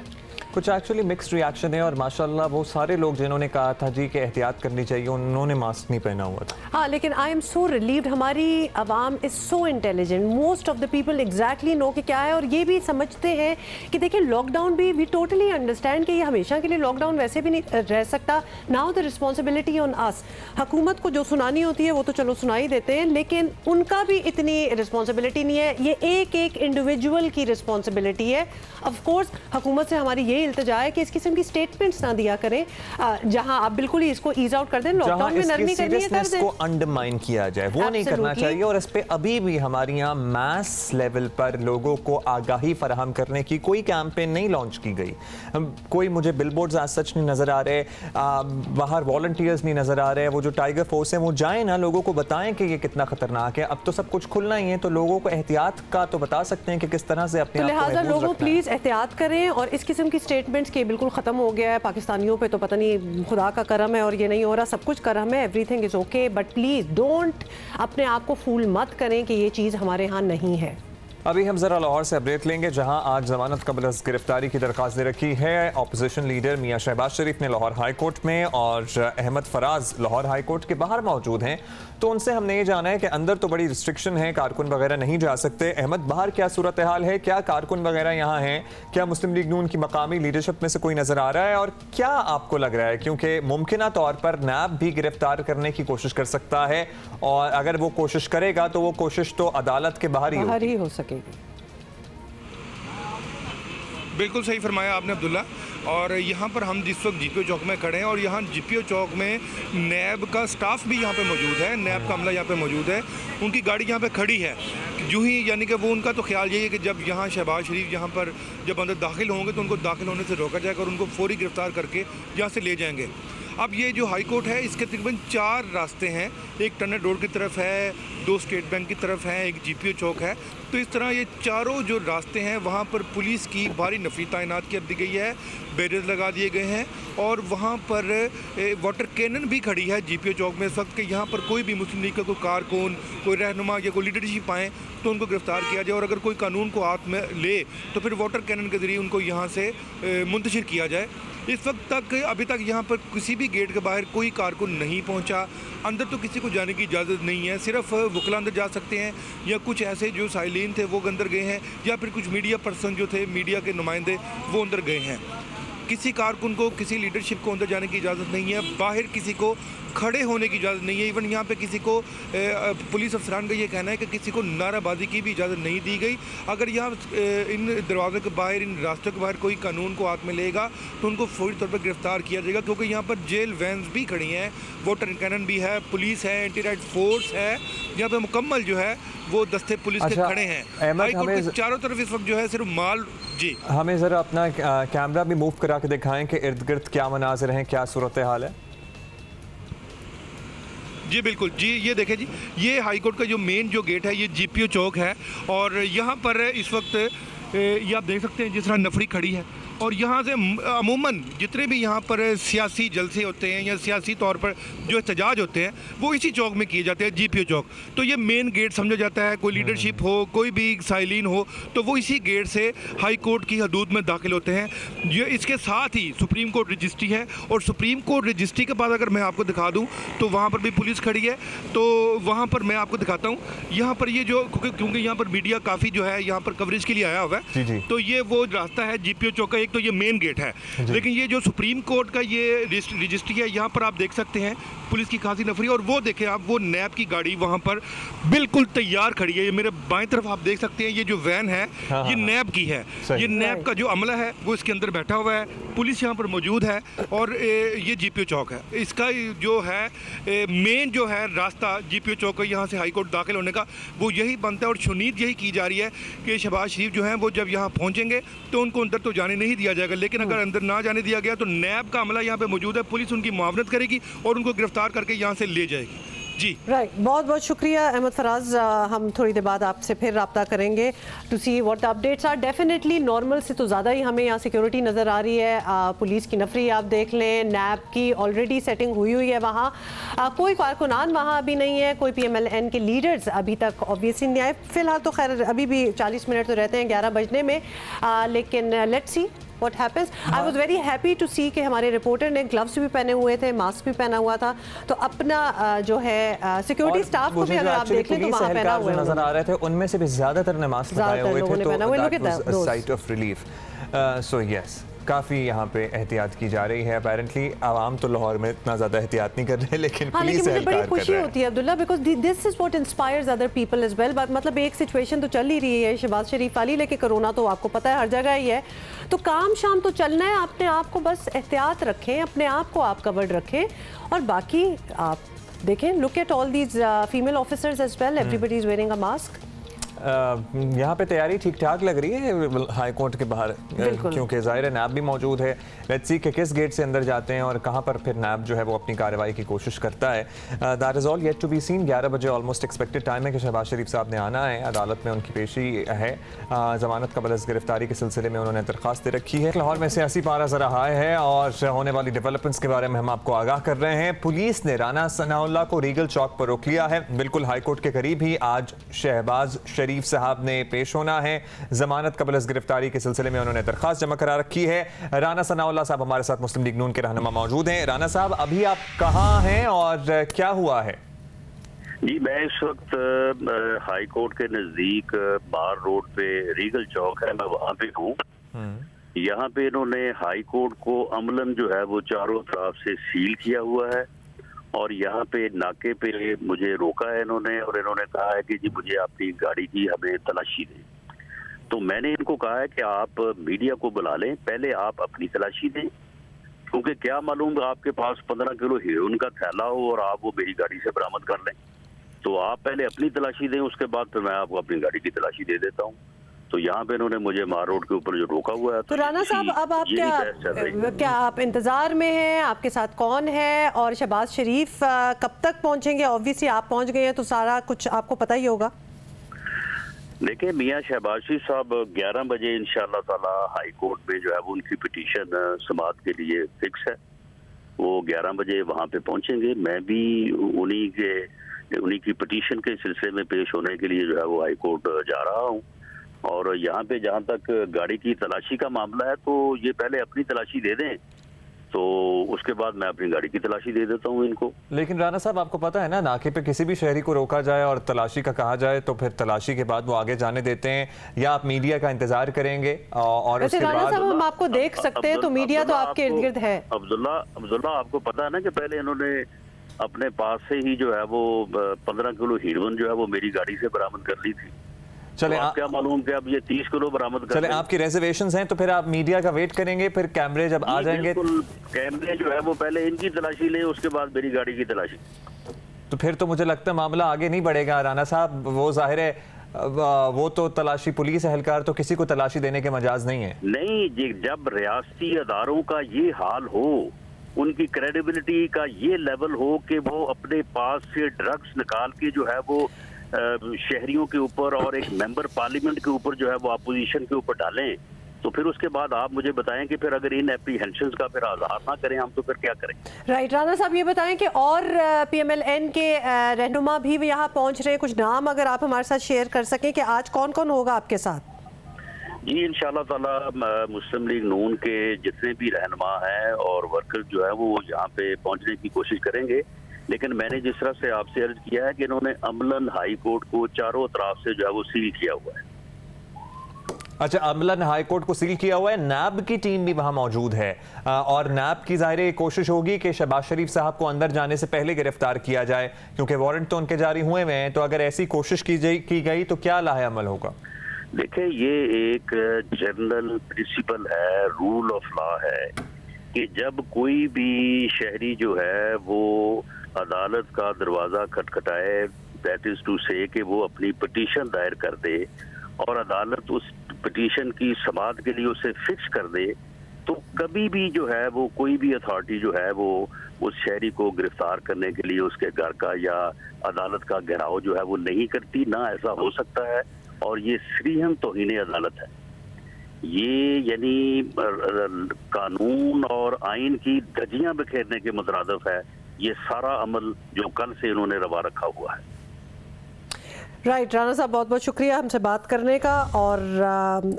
[SPEAKER 3] कुछ एक्चुअली मिक्स्ड रिएक्शन है और माशाल्लाह वो सारे लोग जिन्होंने कहा था जी कि एहतियात करनी चाहिए उन्होंने मास्क नहीं पहना हुआ था।
[SPEAKER 4] हाँ, लेकिन आई एम सो रिलीव्ड, हमारी आवाम is so intelligent, most of the people exactly know कि क्या है और ये भी समझते हैं कि देखिए लॉकडाउन भी वी टोटली अंडरस्टैंड कि ये हमेशा के लिए लॉकडाउन वैसे भी नहीं रह सकता। Now the responsibility on us. हुकूमत को जो सुनानी होती है वो तो चलो सुनाई देते हैं, लेकिन उनका भी इतनी रिस्पॉन्सिबिलिटी नहीं है, ये एक एक इंडिविजुअल की रिस्पॉन्सिबिलिटी है। ऑफकोर्स हुकूमत से हमारी ये इल्तिजा है कि इस किस्म की स्टेटमेंट्स ना दिया करें जहां आप बिल्कुल ही इसको ईज आउट कर दें, लॉकडाउन में नरमी करनी है कर दें,
[SPEAKER 3] को अंडरमाइन किया जाए वो नहीं करना चाहिए। और इस पे अभी भी हमारे यहाँ मैस लेवल पर लोगों को आगाही फराहम करने की कोई कैंपेन नहीं लॉन्च की गई। कोई मुझे बिलबोर्ड्स आज सच नहीं नजर आ रहे, बाहर वॉलंटियर्स नहीं नजर आ रहे। वो जो टाइगर फोर्स है वो जाए ना, लोगों को बताएं कि ये कितना खतरनाक है। अब तो सब कुछ खुलना ही है तो लोगों को एहतियात का तो बता सकते हैं कि किस तरह से अपने
[SPEAKER 4] लिहाजा लोगों प्लीज एहतियात करें। और इस किस्म की स्टेटमेंट्स के बिल्कुल ख़त्म हो गया है पाकिस्तानियों पे तो पता नहीं खुदा का करम है और ये नहीं हो रहा, सब कुछ करम है, everything is okay, but please don't अपने आप को फूल मत करें कि ये चीज़ हमारे यहाँ नहीं है।
[SPEAKER 3] अभी हम जरा लाहौर से अपडेट लेंगे जहां आज जमानत कबल गिरफ्तारी की दरख्वास्त दे रखी है अपोजिशन लीडर मियां शहबाज शरीफ ने लाहौर हाई कोर्ट में, और अहमद फराज लाहौर हाई कोर्ट के बाहर मौजूद हैं। तो उनसे हमने ये जाना है कि अंदर तो बड़ी रिस्ट्रिक्शन है, कारकुन वगैरह नहीं जा सकते। अहमद, बाहर क्या सूरत हाल है, क्या कारकुन वगैरह यहाँ हैं, क्या मुस्लिम लीग नून की मकामी लीडरशिप में से कोई नजर आ रहा है, और क्या आपको लग रहा है क्योंकि मुमकिन तौर पर नैब भी गिरफ्तार करने की कोशिश कर सकता है और अगर वो कोशिश करेगा तो वो कोशिश तो अदालत के बाहर ही
[SPEAKER 4] हो सकेगी।
[SPEAKER 5] बिल्कुल सही फरमाया आपने अब्दुल्ला। और यहाँ पर हम जिस वक्त GPO चौक में खड़े हैं और यहाँ GPO चौक में नैब का स्टाफ भी यहाँ पे मौजूद है, नैब का अमला यहाँ पे मौजूद है, उनकी गाड़ी यहाँ पे खड़ी है। जो ही यानी कि वो उनका तो ख्याल यही है कि जब यहाँ शहबाज शरीफ यहाँ पर जब अंदर दाखिल होंगे तो उनको दाखिल होने से रोका जाएगा और उनको फौरी गिरफ्तार करके यहाँ से ले जाएंगे। अब ये जो हाई कोर्ट है इसके तकरीबन 4 रास्ते हैं, एक टनर रोड की तरफ है, 2 स्टेट बैंक की तरफ है, एक GPO चौक है। तो इस तरह ये चारों जो रास्ते हैं वहाँ पर पुलिस की भारी नफरी तैनात कर दी गई है, बैरियर्स लगा दिए गए हैं और वहाँ पर वाटर कैनन भी खड़ी है GPO चौक में इस वक्त के यहाँ पर कोई भी मुस्लिम लीग का कोई कारकुन, कोई रहनुमा या कोई लीडरशिप आए तो उनको गिरफ्तार किया जाए और अगर कोई कानून को हाथ में ले तो फिर वाटर कैनन के ज़रिए उनको यहाँ से मुंतशिर किया जाए। इस वक्त तक अभी तक यहाँ पर किसी भी गेट के बाहर कोई कारकुन नहीं पहुँचा, अंदर तो किसी को जाने की इजाज़त नहीं है, सिर्फ वकला अंदर जा सकते हैं या कुछ ऐसे जो साइलिन थे वो अंदर गए हैं या फिर कुछ मीडिया पर्सन जो थे, मीडिया के नुमाइंदे वो अंदर गए हैं। किसी कारकुन को, किसी लीडरशिप को अंदर जाने की इजाज़त नहीं है, बाहर किसी को खड़े होने की इजाज़त नहीं है। इवन यहाँ पे किसी को पुलिस अफसरान का ये कहना है कि किसी को नाराबाजी की भी इजाज़त नहीं दी गई। अगर यहाँ इन दरवाज़ों के बाहर, इन रास्तों के बाहर कोई कानून को हाथ में लेगा तो उनको फौरी तौर पर गिरफ्तार किया जाएगा, क्योंकि यहाँ पर जेल वैन्स भी खड़ी हैं, वाटर कैनन भी है, पुलिस है, एंटी राइट फोर्स है, यहाँ पे मुकम्मल जो है वो दस्ते पुलिस के खड़े हैं। हाई कोर्ट के चारों तरफ इस वक्त जो है सिर्फ माल। जी, हमें
[SPEAKER 3] ज़रा अपना कैमरा भी मूव करा के दिखाएं कि इर्द गिर्द क्या मनाजिर हैं, क्या सूरत हाल है।
[SPEAKER 5] जी बिल्कुल जी, ये देखें जी, ये हाई कोर्ट का जो मेन जो गेट है ये GPO चौक है और यहाँ पर इस वक्त ये आप देख सकते हैं जिस तरह नफरी खड़ी है और यहाँ से अमूमन जितने भी यहाँ पर सियासी जलसे होते हैं या सियासी तौर पर जो एहतजाज होते हैं वो इसी चौक में किए जाते हैं, GPO चौक। तो ये मेन गेट समझा जाता है, कोई लीडरशिप हो, कोई भी साइलिन हो तो वो इसी गेट से हाई कोर्ट की हदूद में दाखिल होते हैं। ये इसके साथ ही सुप्रीम कोर्ट रजिस्ट्री है और सुप्रीम कोर्ट रजिस्ट्री के पास अगर मैं आपको दिखा दूँ तो वहाँ पर भी पुलिस खड़ी है। तो वहाँ पर मैं आपको दिखाता हूँ, यहाँ पर ये जो क्योंकि यहाँ पर मीडिया काफ़ी जो है यहाँ पर कवरेज के लिए आया हुआ है, तो ये वो रास्ता है GPO चौक का, तो ये मेन गेट है। लेकिन ये जो सुप्रीम कोर्ट का ये रजिस्ट्री है यहाँ पर आप देख सकते हैं पुलिस की खासी नफरी। और वो देखें आप, वो नैब की गाड़ी वहाँ पर बिल्कुल तैयार खड़ी है। ये मेरे बाएं तरफ आप देख सकते हैं, ये जो वैन है ये नैब की है। ये नैब का जो अमला है वो इसके अंदर बैठा हुआ है, पुलिस यहाँ पर मौजूद है। और ये GPO चौक है, इसका जो है मेन जो है रास्ता GPO चौक का यहाँ से हाई कोर्ट दाखिल होने का वो यही बनता है। और शुनीद यही की जा रही है कि शहबाज शरीफ जो हैं वो जब यहाँ पहुँचेंगे तो उनको अंदर तो जाने नहीं दिया जाएगा, लेकिन अगर अंदर ना जाने दिया गया तो नैब का अमला यहाँ पे मौजूद है, पुलिस उनकी मुआवनत करेगी और उनको गिरफ्तार करके यहाँ से ले जाएगी। जी
[SPEAKER 4] राइट, बहुत बहुत शुक्रिया अहमद फराज। हम थोड़ी देर बाद आपसे फिर रब्ता करेंगे to see what the updates are. Definitely normal से तो ज़्यादा ही हमें यहाँ सिक्योरिटी नज़र आ रही है। पुलिस की नफरी आप देख लें, नैब की ऑलरेडी सेटिंग हुई है वहाँ। कोई कारकुनान वहाँ अभी नहीं है, कोई PMLN के लीडर्स अभी तक ऑब्वियसली नहीं आए। फिलहाल तो खैर अभी भी 40 मिनट तो रहते हैं 11 बजने में, लेकिन let's see What happens? I was very happy to see कि हमारे रिपोर्टर ने ग्लव्स भी पहने हुए थे, मास्क भी पहना हुआ था, तो अपना जो है सिक्योरिटी स्टाफ को भी अगर आप देख लें तो वहाँ पहना हुआ
[SPEAKER 3] नजर आ रहे थे, उनमें से भी ज्यादातर ने मास्क लगाए हुए थे, तो site of relief. So yes, काफ़ी यहाँ पे एहतियात की जा रही है। अपेरेंटली आवाम तो लाहौर में इतना ज़्यादा एहतियात नहीं कर रहे, लेकिन पुलिस
[SPEAKER 4] मुझे बड़ी खुशी होती है Abdullah, because this is what inspires other people as well. मतलब एक सिचुएशन तो चल ही रही है शहबाज शरीफ वाली, लेकिन कोरोना तो आपको पता है हर जगह ही है, तो काम शाम तो चलना है। अपने आप को बस एहतियात रखें, अपने आप को आप कवर्ड रखें, और बाकी आप देखें, look at all these female officers as well, everybody is wearing a mask.
[SPEAKER 3] यहाँ पे तैयारी ठीक ठाक लग रही है हाई कोर्ट के बाहर, क्योंकि ज़ाहिर है नैब भी मौजूद है। लेट्स सी कि किस गेट से अंदर जाते हैं और कहाँ पर फिर नैब जो है वो अपनी कार्रवाई की कोशिश करता है। That is all yet to be seen. 11 बजे ऑलमोस्ट एक्सपेक्टेड टाइम है कि शहबाज शरीफ साहब ने आना है, अदालत में उनकी पेशी है। ज़मानत कबल अज़ गिरफ्तारी के सिलसिले में उन्होंने दरख्वास्त दे रखी है। लाहौर में सियासी पारा ज़रा हाई है और होने वाली डेवलपमेंट्स के बारे में हम आपको आगाह कर रहे हैं। पुलिस ने राना सनाउल्लाह को रीगल चौक पर रोक लिया है, बिल्कुल हाई कोर्ट के करीब ही। आज शहबाज शरीफ साहब ने पेश होना है। जमानत कबल अज़ गिरफ्तारी के सिलसिले में उन्होंने दरखास्त जमा करा रखी है। राना सनाउल्लाह साहब हमारे साथ मुस्लिम लीग नून के रहनुमा मौजूद हैं। राना साहब, अभी आप कहाँ हैं और क्या हुआ है?
[SPEAKER 6] जी, मैं इस वक्त हाई कोर्ट के नजदीक बार रोड पे रीगल चौक है, मैं वहाँ पे हूँ। यहाँ पे इन्होंने हाई कोर्ट को अमलन जो है वो चारों तरफ से सील किया हुआ है और यहाँ पे नाके पे मुझे रोका है इन्होंने, और इन्होंने कहा है कि जी मुझे आपकी गाड़ी की हमें तलाशी दें। तो मैंने इनको कहा है कि आप मीडिया को बुला लें, पहले आप अपनी तलाशी दें, क्योंकि क्या मालूम आपके पास 15 किलो हीरोइन का थैला हो और आप वो मेरी गाड़ी से बरामद कर लें। तो आप पहले अपनी तलाशी दें, उसके बाद फिर मैं आपको अपनी गाड़ी की तलाशी दे देता हूँ। तो यहाँ पे इन्होंने मुझे मार रोड के ऊपर जो रोका हुआ है।
[SPEAKER 4] तो राना साहब, अब आप क्या आप इंतजार में हैं? आपके साथ कौन है और शहबाज शरीफ कब तक पहुंचेंगे? ऑब्वियसली आप पहुंच गए हैं तो सारा कुछ आपको पता ही होगा।
[SPEAKER 6] देखिए, मियां शहबाज शरीफ साहब 11 बजे इंशाअल्लाह ताला हाई कोर्ट में जो है वो उनकी पिटीशन समाअत के लिए फिक्स है। वो 11 बजे वहाँ पे पहुंचेंगे। मैं भी उन्हीं की पिटीशन के सिलसिले में पेश होने के लिए जो है वो हाई कोर्ट जा रहा हूँ। और यहाँ पे जहाँ तक गाड़ी की तलाशी का मामला है, तो ये पहले अपनी तलाशी दे दें, तो उसके बाद मैं अपनी गाड़ी की तलाशी दे देता हूँ इनको।
[SPEAKER 3] लेकिन राना साहब, आपको पता है ना, नाके पे किसी भी शहरी को रोका जाए और तलाशी का कहा जाए तो फिर तलाशी के बाद वो आगे जाने देते हैं, या आप मीडिया का इंतजार करेंगे? और उसके
[SPEAKER 4] राना
[SPEAKER 3] बाद
[SPEAKER 4] साहब, हम आपको देख सकते हैं तो मीडिया तो आपके इर्द गिर्द है।
[SPEAKER 6] अब्दुल्ला, आपको पता है ना कि पहले इन्होंने अपने पास से ही जो है वो 15 किलो हीरोइन जो है वो मेरी गाड़ी से बरामद कर ली थी।
[SPEAKER 3] चले
[SPEAKER 6] तो क्या मालूम कि अब ये 30 किलो बरामद कर।
[SPEAKER 3] चले, आपकी रिजर्वेशंस हैं तो फिर आप मीडिया का वेट करेंगे, फिर कैमरे जब आ जाएंगे?
[SPEAKER 6] कैमरे जो है वो पहले इनकी तलाशी ले, उसके बाद मेरी गाड़ी की तलाशी।
[SPEAKER 3] तो फिर तो मुझे लगता है मामला आगे नहीं बढ़ेगा राना साहब। वो जाहिर है वो तो तलाशी पुलिस एहलकार तो किसी को तलाशी देने के मजाज नहीं है।
[SPEAKER 6] नहीं, जब रियासती अदारों का ये हाल हो, उनकी क्रेडिबिलिटी का ये लेवल हो कि वो अपने पास से ड्रग्स निकाल के जो है वो शहरियों के ऊपर और एक मेंबर पार्लियामेंट के ऊपर जो है वो अपोजिशन के ऊपर डालें, तो फिर उसके बाद आप मुझे बताएं कि फिर अगर इन एप्रीहेंशंस का फिर आज़ार ना करें हम, तो फिर क्या करें?
[SPEAKER 4] राइट, राना साहब ये बताएं कि और PMLN के रहनुमा भी यहाँ पहुँच रहे हैं, कुछ नाम अगर आप हमारे साथ शेयर कर सकें कि आज कौन कौन होगा आपके साथ?
[SPEAKER 6] जी, इंशाल्लाह ताला मुस्लिम लीग नून के जितने भी रहनुमा हैं और वर्कर्स जो है वो यहाँ पे पहुँचने की कोशिश करेंगे। लेकिन मैंने जिस तरह से आपसे अर्ज किया है कि इन्होंने अमलन हाई कोर्ट को चारों तरफ से जो है वो सील किया हुआ है।
[SPEAKER 3] अच्छा, अमलन हाई कोर्ट को सील किया हुआ है, नैब की टीम भी वहां मौजूद है और नैब की ज़ाहिर कोशिश होगी कि शहबाज शरीफ साहब को अंदर जाने से पहले गिरफ्तार किया जाए, क्योंकि वारंट तो उनके जारी हुए हुए हैं। तो अगर ऐसी कोशिश की गई तो क्या लाहे अमल होगा?
[SPEAKER 6] देखिए, ये एक जनरल प्रिंसिपल है, रूल ऑफ लॉ है कि जब कोई भी शहरी जो है वो अदालत का दरवाज़ा खटखटाए, दैट इज़ टू से कि वो अपनी पिटीशन दायर कर दे और अदालत उस पिटीशन की समाअत के लिए उसे फिक्स कर दे, तो कभी भी जो है वो कोई भी अथॉरिटी जो है वो उस शहरी को गिरफ्तार करने के लिए उसके घर का या अदालत का घेराव जो है वो नहीं करती। ना ऐसा हो सकता है और ये सरीहन तौहीन अदालत है। ये यानी कानून और आइन की धज्जियां बिखेरने के मुतरादिफ है ये सारा अमल जो कल से इन्होंने रवा रखा हुआ है।
[SPEAKER 4] राइट, राना साहब बहुत बहुत शुक्रिया हमसे बात करने का। और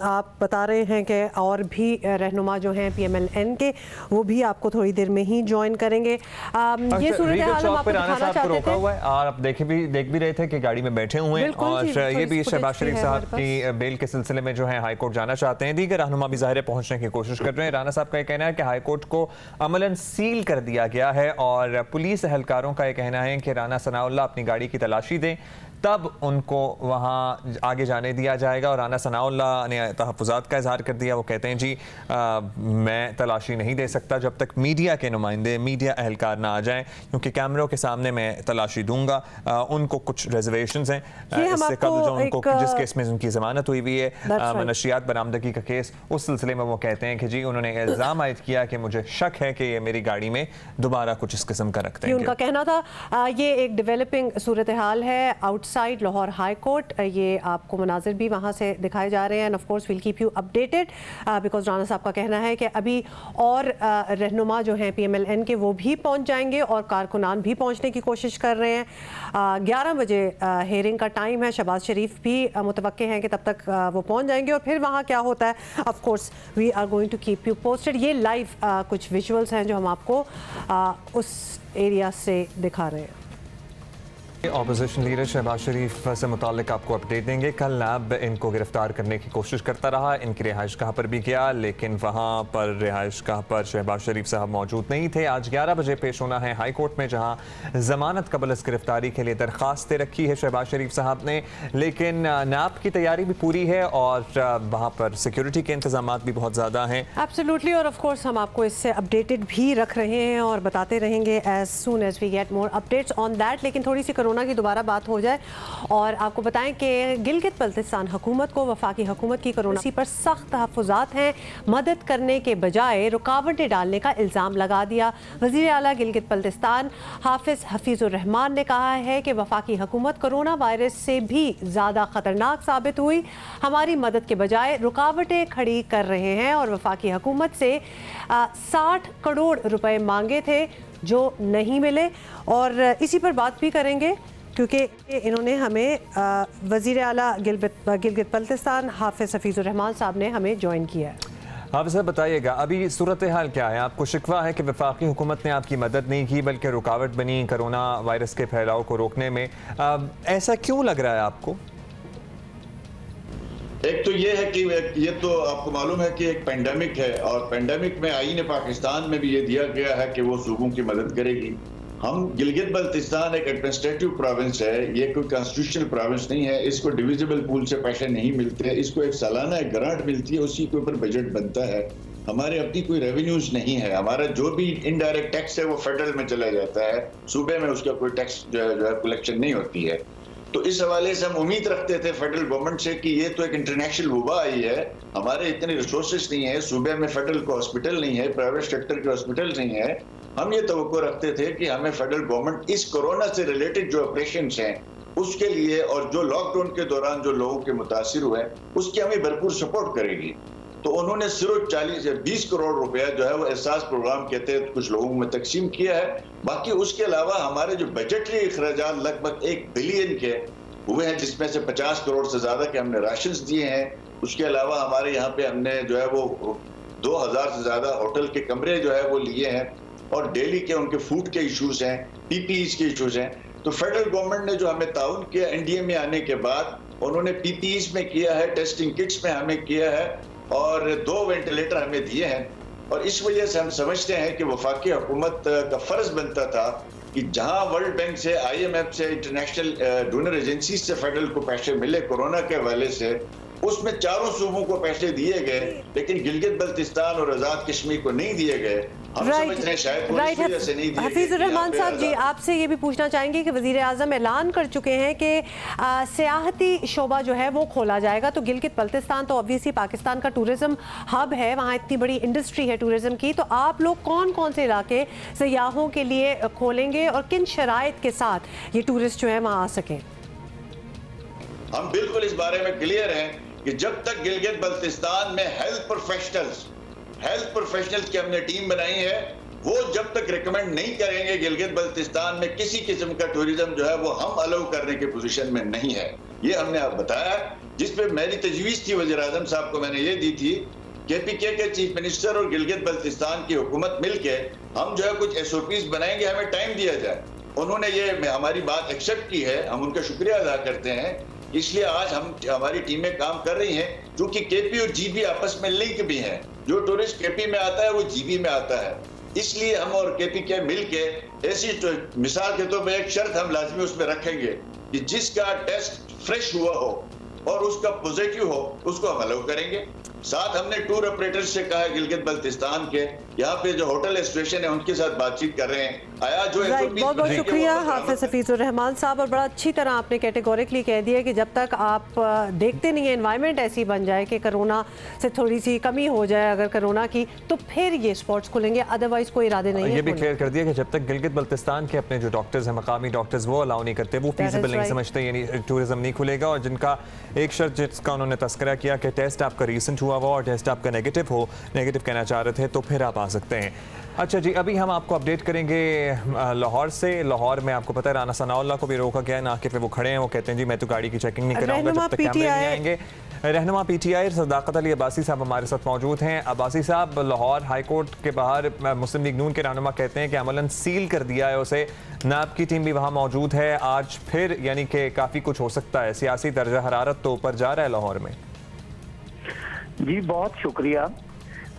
[SPEAKER 4] आप बता रहे हैं कि और भी रहनुमा जो हैं PMLN के वो भी आपको थोड़ी देर में ही ज्वाइन करेंगे। ये सूरत हाल हम आपको दिखाना चाहते थे और
[SPEAKER 3] आप देख भी रहे थे कि गाड़ी में बैठे हुए हैं और ये भी शहबाज शरीफ साहब की बेल के सिलसिले में जो है हाई कोर्ट जाना चाहते हैं। दीगर रहनुमा भी ज़ाहिर पहुंचने की कोशिश कर रहे हैं। राना साहब का ये कहना है कि हाई कोर्ट को अमलन सील कर दिया गया है और पुलिस एहलकारों का ये कहना है कि राना सनाउल्लाह अपनी गाड़ी की तलाशी दें, तब उनको वहाँ आगे जाने दिया जाएगा। और राना सनाउल्लाह ने तहफ़्फ़ुज़ात का इजहार कर दिया। वो कहते हैं जी मैं तलाशी नहीं दे सकता जब तक मीडिया के नुमाइंदे, मीडिया एहलकार ना आ जाएं, क्योंकि कैमरों के सामने मैं तलाशी दूंगा। उनको कुछ रिजर्वेशंस हैं इससे कबल जो उनको जिस केस में उनकी ज़मानत हुई हुई है, मनशियात बरामदगी का केस, उस सिलसिले में वो कहते हैं कि जी उन्होंने इल्ज़ाम आयद किया कि मुझे शक है कि ये मेरी गाड़ी में दोबारा कुछ इस किस्म का रखते हैं।
[SPEAKER 4] उनका कहना था ये एक डेवलपिंग सूरत हाल है आउटसाइड लाहौर हाई कोर्ट। ये आपको मनाजिर भी वहाँ से दिखाए जा रहे हैं end of course will keep you updated because Rana साहब का कहना है कि अभी और रहनुमा जो हैं PMLN के वो भी पहुँच जाएंगे और कारकुनान भी पहुँचने की कोशिश कर रहे हैं। 11 बजे हेयरिंग का टाइम है। शहबाज शरीफ भी मुतवक्के हैं कि तब तक वो पहुँच जाएंगे और फिर वहाँ क्या होता है of course we are going to keep you posted. ये लाइव कुछ विजुअल्स हैं जो हम आपको उस एरिया से दिखा रहे हैं।
[SPEAKER 3] ऑपोजिशन लीडर शहबाज शरीफ से मुतालिक आपको अपडेट देंगे। कल नैब इनको गिरफ्तार करने की कोशिश करता रहा, इनकी रिहाइश गाह पर भी गया, लेकिन वहाँ पर रिहाइश गाह पर शहबाज शरीफ साहब मौजूद नहीं थे। आज 11 बजे पेश होना है हाई कोर्ट में, जहाँ ज़मानत कबल गिरफ्तारी के लिए दरख्वास्त रखी है शहबाज शरीफ साहब ने। लेकिन नैब की तैयारी भी पूरी है और वहाँ पर सिक्योरिटी के इंतजाम भी बहुत ज़्यादा हैं।
[SPEAKER 4] एब्सोल्युटली, और ऑफ कोर्स हम आपको इससे अपडेटेड भी रख रहे हैं और बताते रहेंगे as soon as we get more updates on that. लेकिन थोड़ी सी कोरोना की दोबारा बात हो जाए और आपको बताएं कि गिलगित बल्तिस्तान हुकूमत को वफाकी हुकूमत की कोरोना पर सख्त तहफ़्फ़ुज़ात हैं, मदद करने के बजाय रुकावटें डालने का इल्ज़ाम लगा दिया। वज़ीर आला गिलगित बल्तिस्तान हाफिज़ हफीज़ुर रहमान ने कहा है कि वफाकी हुकूमत कोरोना वायरस से भी ज़्यादा ख़तरनाक साबित हुई, हमारी मदद के बजाय रुकावटें खड़ी कर रहे हैं और वफाकी हुकूमत से 60 करोड़ रुपए मांगे थे जो नहीं मिले। और इसी पर बात भी करेंगे क्योंकि इन्होंने हमें वज़ीर आला गिलगित बल्तिस्तान हाफिज़ हफीज़ुर रहमान साहब ने हमें ज्वाइन किया है।
[SPEAKER 3] आप सर बताइएगा अभी सूरत हाल क्या है? आपको शिकवा है कि वफाकी हुकूमत ने आपकी मदद नहीं की बल्कि रुकावट बनी कोरोना वायरस के फैलाव को रोकने में, ऐसा क्यों लग रहा है आपको?
[SPEAKER 7] एक तो ये है कि ये तो आपको मालूम है कि एक पेंडेमिक है और पेंडेमिक में आईन पाकिस्तान में भी ये दिया गया है कि वो सूबों की मदद करेगी। हम गिलगित बल्तिस्तान एक एडमिनिस्ट्रेटिव प्रोविंस है, ये कोई कॉन्स्टिट्यूशनल प्रोविंस नहीं है, इसको डिविजिबल पूल से पैसे नहीं मिलते, इसको एक सालाना एक ग्रांट मिलती है, उसी के ऊपर बजट बनता है। हमारे अपनी कोई रेवेन्यूज नहीं है, हमारा जो भी इनडायरेक्ट टैक्स है वो फेडरल में चला जाता है, सूबे में उसका कोई टैक्स जो है कलेक्शन नहीं होती है। तो इस हवाले से हम उम्मीद रखते थे फेडरल गवर्नमेंट से कि ये तो एक इंटरनेशनल वबा आई है, हमारे इतने रिसोर्सेज नहीं है, सूबे में फेडरल को हॉस्पिटल नहीं है, प्राइवेट सेक्टर के हॉस्पिटल नहीं है। हम ये तवक्को रखते थे कि हमें फेडरल गवर्नमेंट इस कोरोना से रिलेटेड जो ऑपरेशंस हैं उसके लिए और जो लॉकडाउन के दौरान जो लोगों के मुतासिर हुए उसकी हमें भरपूर सपोर्ट करेगी। तो उन्होंने सिर्फ 40 या 20 करोड़ रुपया जो है वो एहसास प्रोग्राम के तहत कुछ लोगों में तकसीम किया है। बाकी उसके अलावा हमारे जो बजटरी अखराजात लगभग 1 बिलियन के हुए हैं, जिसमें से 50 करोड़ से ज्यादा के हमने राशंस दिए हैं। उसके अलावा हमारे यहाँ पे हमने जो है वो 2000 से ज्यादा होटल के कमरे जो है वो लिए हैं और डेली के उनके फूड के इश्यूज हैं, PPEs के इश्यूज हैं। तो फेडरल गवर्नमेंट ने जो हमें ताउन किया NDA में आने के बाद उन्होंने पीपीईज में किया है, टेस्टिंग किट्स में हमें किया है और 2 वेंटिलेटर हमें दिए हैं। और इस वजह से हम समझते हैं कि वफाकी हुकूमत का फर्ज बनता था कि जहां वर्ल्ड बैंक से, IMF से, इंटरनेशनल डोनर एजेंसी से फेडरल को पैसे मिले कोरोना के हवाले से, उसमें चारों सूबों को पैसे दिए गए, लेकिन गिलगित बल्तिस्तान और आजाद कश्मीर को नहीं दिए गए। हम समझते हैं शायद वो इस वजह से नहीं दिए गए।
[SPEAKER 4] हफीजुर रहमान साहब जी, आपसे ये भी पूछना चाहेंगे कि वज़ीर आज़म ऐलान कर चुके हैं कि सियाहती शोबा जो है वो खोला जाएगा, तो गिलगित बल्तिस्तान तो ऑब्वियसली पाकिस्तान का टूरिज्म हब है, वहाँ इतनी बड़ी इंडस्ट्री है टूरिज्म की, तो आप लोग कौन कौन से इलाके सयाहों के लिए खोलेंगे और किन शराइत के साथ ये टूरिस्ट जो है वहाँ आ सकें?
[SPEAKER 7] हम बिल्कुल इस बारे में क्लियर हैं कि जब तक गिलगित बल्तिस्तान में हेल्थ प्रोफेशनल्स की हमने टीम बनाई है, वो जब तक रिकमेंड नहीं करेंगे गिलगित बल्तिस्तान में किसी किस्म का टूरिज्म जो है वो हम अलाउ करने के पोजीशन में नहीं है। ये हमने आप बताया, जिस पे मेरी तजवीज़ थी वज़ीर आज़म साहब को मैंने ये दी थी, KPK के चीफ मिनिस्टर और गिलगित बल्तिस्तान की हुकूमत मिलके हम जो है कुछ SOPs बनाएंगे, हमें टाइम दिया जाए। उन्होंने ये हमारी बात एक्सेप्ट की है, हम उनका शुक्रिया अदा करते हैं। इसलिए आज हमारी टीमें काम कर रही हैं, क्योंकि KP और GB आपस में लिंक भी हैं। जो टूरिस्ट KP में आता है वो GB में आता है, इसलिए हम और KPK मिलके ऐसी मिसाल के तौर पर एक शर्त हम लाजमी उसमें रखेंगे कि जिसका टेस्ट फ्रेश हुआ हो और उसका पॉजिटिव हो उसको हम अलाउ करेंगे। साथ हमने टूर ऑपरेटर से कहा है गिलगित बल्तिस्तान के, यहाँ पे जो होटल एसोसिएशन है उनके साथ बातचीत कर रहे हैं। आया जो
[SPEAKER 4] बहुत बहुत शुक्रिया हाफिज हफीजुर रहमान साहब, और बड़ा अच्छी तरह आपने कैटेगोरिकली कह दिया कि जब तक आप देखते नहीं है एनवायरनमेंट ऐसी बन जाए कि कोरोना से थोड़ी सी कमी हो जाए अगर कोरोना की, तो फिर ये स्पॉट्स खुलेंगे, अदरवाइज कोई इरादे नहीं है।
[SPEAKER 3] ये भी क्लियर कर दिया कि जब तक गिलगित बल्तिस्तान के अपने जो डॉक्टर्स हैं, मकामी डॉक्टर्स, वो अलाउ नहीं करते, वो फीजिबल नहीं समझते, यानी टूरिज्म नहीं खुलेगा। और जिनका एक शर्त जिसका उन्होंने तस्करा किया कि टेस्ट आपका रिसेंट हुआ और टेस्ट आपका नेगेटिव कहना चाह रहे थे, तो फिर आप आ सकते हैं। अच्छा जी, अभी हम आपको अपडेट करेंगे लाहौर से। लाहौर में आपको पता है राना सनाउल्लाह को भी रोका गया है, नाके पे वो खड़े हैं, वो कहते हैं जी मैं तो गाड़ी की चेकिंग नहीं कराऊंगा जब तक कैमरे नहीं आएंगे। रहनुमा PTI सदाकत अली अब्बासी साहब हमारे साथ मौजूद हैं। अब्बासी साहब, लाहौर हाई कोर्ट के बाहर मुस्लिम लीग नून के रहनुमा कहते हैं कि अमलन सील कर दिया है उसे, नाब की टीम भी वहाँ मौजूद है आज फिर, यानी कि काफ़ी कुछ हो सकता है, सियासी दर्जा हरारत तो ऊपर जा रहा है लाहौर में।
[SPEAKER 9] जी बहुत शुक्रिया।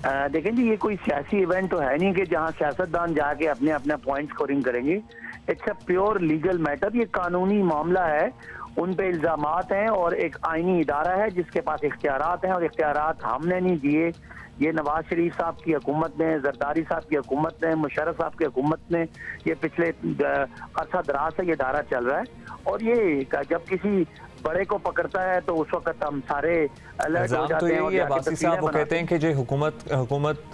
[SPEAKER 9] देखें जी, ये कोई सियासी इवेंट तो है नहीं कि जहां सियासतदान जाके अपने अपने पॉइंट स्कोरिंग करेंगे। It's a pure legal matter, ये कानूनी मामला है, उन पे इल्जामात हैं और एक आईनी इदारा है जिसके पास इख्तियारात हैं और इख्तियारात हमने नहीं दिए। ये नवाज शरीफ साहब की हुकूमत ने, जरदारी साहब की हुकूमत ने, मुशर्रफ साहब की हुकूमत ने, ये पिछले अरसा दराज से ये दायरा चल रहा है। और ये जब किसी बड़े को पकड़ता है तो उस वक्त हम सारे अलर्ट हो जाते हैं। और
[SPEAKER 3] अब्बासी साहब वो कहते हैं कि जो हुकूमत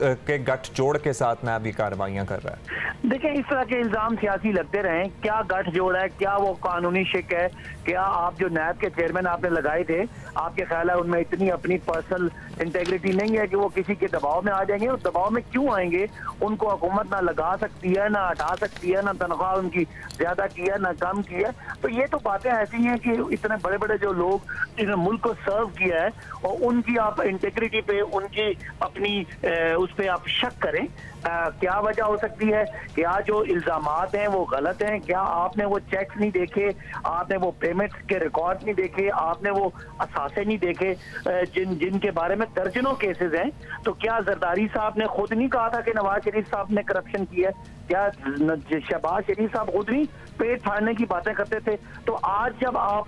[SPEAKER 3] के गठजोड़ के साथ नैब भी कार्रवाइयां कर रहा है।
[SPEAKER 9] देखें, इस तरह के इल्जाम सियासी लगते रहे, क्या गठजोड़ है, क्या वो कानूनी शिक है, क्या आप जो नैब के चेयरमैन आपने लगाए थे, आपके ख्याल है उनमें इतनी अपनी पर्सनल इंटेग्रिटी नहीं है कि वो किसी के दबाव में आ जाएंगे? और दबाव में क्यों आएंगे? उनको हुकूमत ना लगा सकती है, ना हटा सकती है, ना तनख्वाह उनकी ज्यादा की है, ना कम की है। तो ये तो बातें ऐसी हैं कि इतने बड़े बड़े जो लोग जिन्होंने मुल्क को सर्व किया है और उनकी आप इंटेग्रिटी पे, उनकी अपनी उस पे आप शक करें। क्या वजह हो सकती है? क्या जो इल्जामात हैं वो गलत हैं? क्या आपने वो चेक्स नहीं देखे, आपने वो पेमेंट्स के रिकॉर्ड नहीं देखे, आपने वो असासे नहीं देखे जिनके बारे में दर्जनों केसेस हैं? तो क्या जरदारी साहब ने खुद नहीं कहा था कि नवाज शरीफ साहब ने करप्शन किया? क्या शहबाज शरीफ साहब खुद नहीं पेट फाड़ने की बातें करते थे? तो आज जब आप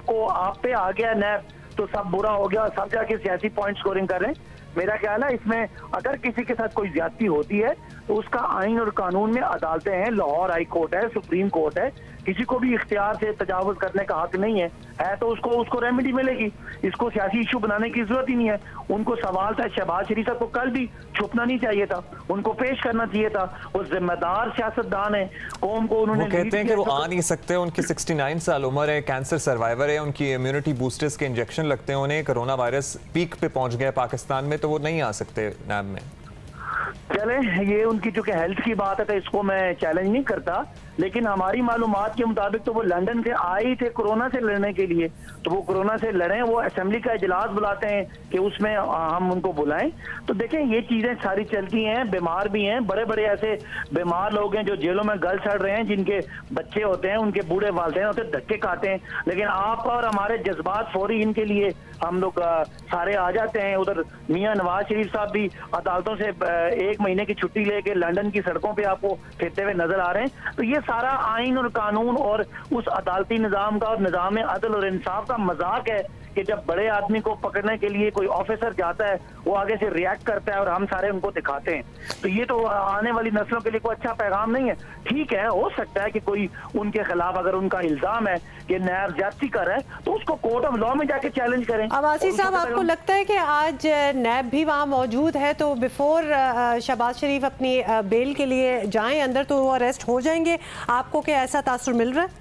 [SPEAKER 9] पे आ गया नैब तो सब बुरा हो गया और सब जाके सियासी पॉइंट स्कोरिंग कर रहे हैं। मेरा ख्याल है इसमें अगर किसी के साथ कोई ज्यादती होती है तो उसका आइन और कानून में अदालतें हैं, लाहौर हाई कोर्ट है, सुप्रीम कोर्ट है, किसी को भी इख्तियार से तजावुज करने का हक नहीं है तो उसको रेमेडी मिलेगी। इसको सियासी इशू बनाने की जरूरत ही नहीं है। उनको सवाल था, शहबाज शरीफ साहब को कल भी छुपना नहीं चाहिए था, उनको पेश करना चाहिए था। वो जिम्मेदार सियासतदान है, कौम को उन्होंने,
[SPEAKER 3] वो कहते हैं कि वो आ नहीं सकते, उनकी 69 साल उम्र है, कैंसर सर्वाइवर है, उनकी इम्यूनिटी बूस्टर्स के इंजेक्शन लगते हैं, उन्हें कोरोना वायरस पीक पे पहुंच गया पाकिस्तान में, तो वो नहीं आ सकते नैब में।
[SPEAKER 9] चले, ये उनकी चूंकि हेल्थ की बात है तो इसको मैं चैलेंज नहीं करता, लेकिन हमारी मालूमात के मुताबिक तो वो लंदन से आए ही थे कोरोना से लड़ने के लिए, तो वो कोरोना से लड़े, वो असेंबली का इजलास बुलाते हैं कि उसमें हम उनको बुलाएं। तो देखें ये चीजें सारी चलती हैं, बीमार भी हैं, बड़े बड़े ऐसे बीमार लोग हैं जो जेलों में गल सड़ रहे हैं, जिनके बच्चे होते हैं, उनके बूढ़े वालिदैन होते हैं, धक्के खाते हैं, लेकिन आप और हमारे जज्बात फौरी इनके लिए हम लोग सारे आ जाते हैं। उधर मियां नवाज शरीफ साहब भी अदालतों से 1 महीने की छुट्टी लेके लंदन की सड़कों पे आपको फिरते हुए नजर आ रहे हैं। तो ये सारा आइन और कानून और उस अदालती निजाम का और निजाम अदल और इंसाफ का मजाक है कि जब बड़े आदमी को पकड़ने के लिए कोई ऑफिसर जाता है वो आगे से रिएक्ट करता है और हम सारे उनको दिखाते हैं। तो ये तो आने वाली नस्लों के लिए कोई अच्छा पैगाम नहीं है। ठीक है, हो सकता है कि कोई उनके खिलाफ अगर उनका इल्जाम है कि नैब ज्यादती कर रहा है तो उसको कोर्ट ऑफ लॉ में जाके चैलेंज करें।
[SPEAKER 4] अब्बासी साहब, आपको लगता है कि आज नैब भी वहाँ मौजूद है तो बिफोर शहबाज शरीफ अपनी बेल के लिए जाएं अंदर तो वो अरेस्ट हो जाएंगे? आपको क्या ऐसा तासुर मिल रहा है?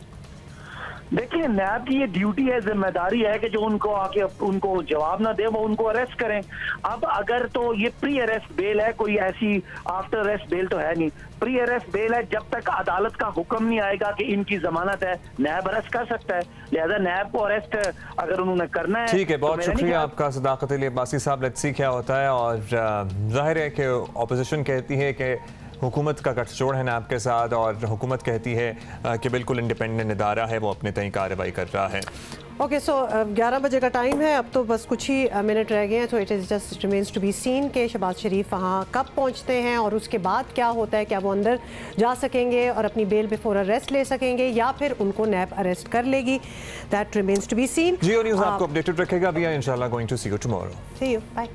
[SPEAKER 9] देखिए, नैब की ये ड्यूटी है, जिम्मेदारी है कि जो उनको आके उनको जवाब ना दे वो उनको अरेस्ट करें। अब अगर तो ये प्री अरेस्ट बेल है, कोई ऐसी आफ्टर अरेस्ट बेल तो है नहीं, प्री अरेस्ट बेल है। जब तक अदालत का हुक्म नहीं आएगा कि इनकी जमानत है, नैब अरेस्ट कर सकता है। लिहाजा नैब को अरेस्ट अगर उन्होंने करना है।
[SPEAKER 3] ठीक है, बहुत शुक्रिया आपका सदाकत अली अब्बासी साहब। लेट्स सी क्या होता है। और जाहिर है कि अपोजिशन कहती है कि हुकूमत का गठजोड़ है नैब के साथ, और हुकूमत कहती है कि बिल्कुल इंडिपेंडेंट इदारा है, वो अपने तय कार्रवाई कर रहा है।
[SPEAKER 4] ओके, सो 11 बजे का टाइम है, अब तो बस कुछ ही मिनट रह गए हैं। तो it is just remains to be seen कि शहबाज शरीफ वहाँ कब पहुँचते हैं और उसके बाद क्या होता है। क्या वो अंदर जा सकेंगे और अपनी बेल बिफोर अरेस्ट ले सकेंगे या फिर उनको नैब अरेस्ट कर लेगी? That remains to be seen.
[SPEAKER 3] Geo news आपको अपडेटेड रखेगा। वी आर इंशाल्लाह going to see you tomorrow.
[SPEAKER 4] See you, bye.